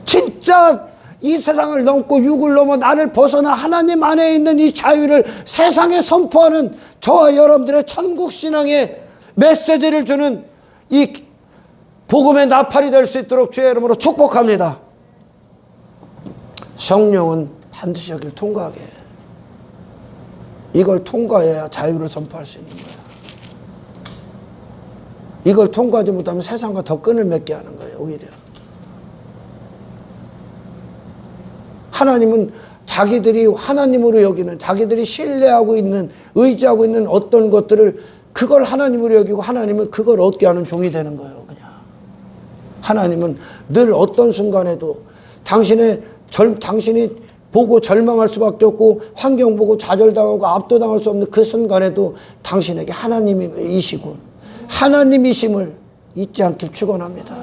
Speaker 1: 진짜 이 세상을 넘고 육을 넘어 나를 벗어나 하나님 안에 있는 이 자유를 세상에 선포하는 저와 여러분들의 천국신앙의 메시지를 주는 이 복음의 나팔이 될 수 있도록 주의 이름으로 축복합니다. 성령은 반드시 여기를 통과하게 해. 이걸 통과해야 자유를 선포할 수 있는 거야. 이걸 통과하지 못하면 세상과 더 끈을 맺게 하는 거예요, 오히려. 하나님은 자기들이 하나님으로 여기는, 자기들이 신뢰하고 있는, 의지하고 있는 어떤 것들을 그걸 하나님으로 여기고 하나님은 그걸 얻게 하는 종이 되는 거예요, 그냥. 하나님은 늘 어떤 순간에도 당신이 보고 절망할 수밖에 없고 환경 보고 좌절당하고 압도당할 수 없는 그 순간에도 당신에게 하나님이시고 하나님이심을 잊지 않길 축원합니다.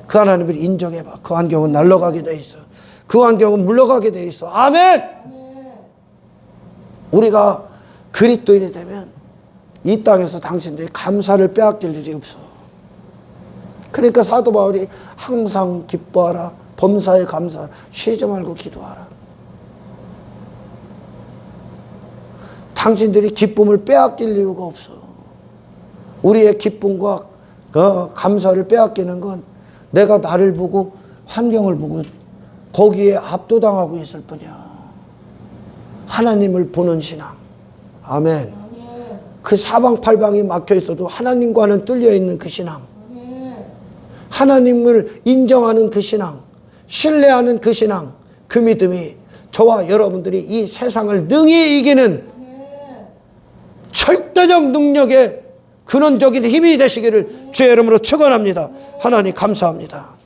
Speaker 1: 그 하나님을 인정해봐. 그 환경은 날아가게 돼 있어. 그 환경은 물러가게 돼 있어. 아멘! 우리가 그리스도인이 되면 이 땅에서 당신들이 감사를 빼앗길 일이 없어. 그러니까 사도 바울이 항상 기뻐하라, 범사에 감사. 쉬지 말고 기도하라. 당신들이 기쁨을 빼앗길 이유가 없어. 우리의 기쁨과 그 감사를 빼앗기는 건 내가 나를 보고 환경을 보고 거기에 압도당하고 있을 뿐이야. 하나님을 보는 신앙. 아멘. 그 사방팔방이 막혀 있어도 하나님과는 뚫려 있는 그 신앙. 하나님을 인정하는 그 신앙. 신뢰하는 그 신앙. 그 믿음이 저와 여러분들이 이 세상을 능히 이기는 절대적 능력의 근원적인 힘이 되시기를 주의 이름으로 축원합니다. 하나님 감사합니다.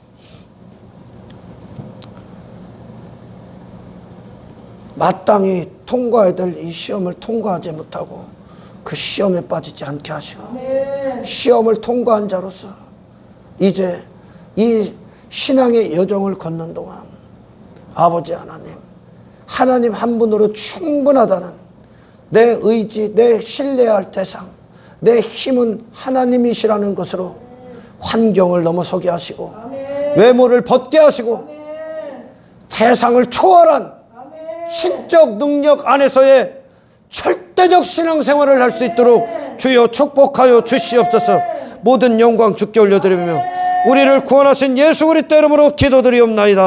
Speaker 1: 마땅히 통과해야 될 이 시험을 통과하지 못하고 그 시험에 빠지지 않게 하시고 시험을 통과한 자로서 이제 이 신앙의 여정을 걷는 동안 아버지 하나님 한 분으로 충분하다는 내 의지, 내 신뢰할 대상, 내 힘은 하나님이시라는 것으로 환경을 넘어서게 하시고 외모를 벗게 하시고 세상을 초월한 신적 능력 안에서의 절대적 신앙생활을 할 수 있도록 주여 축복하여 주시옵소서. 모든 영광 주께 올려드리며 우리를 구원하신 예수 그리스도 이름으로 기도드리옵나이다.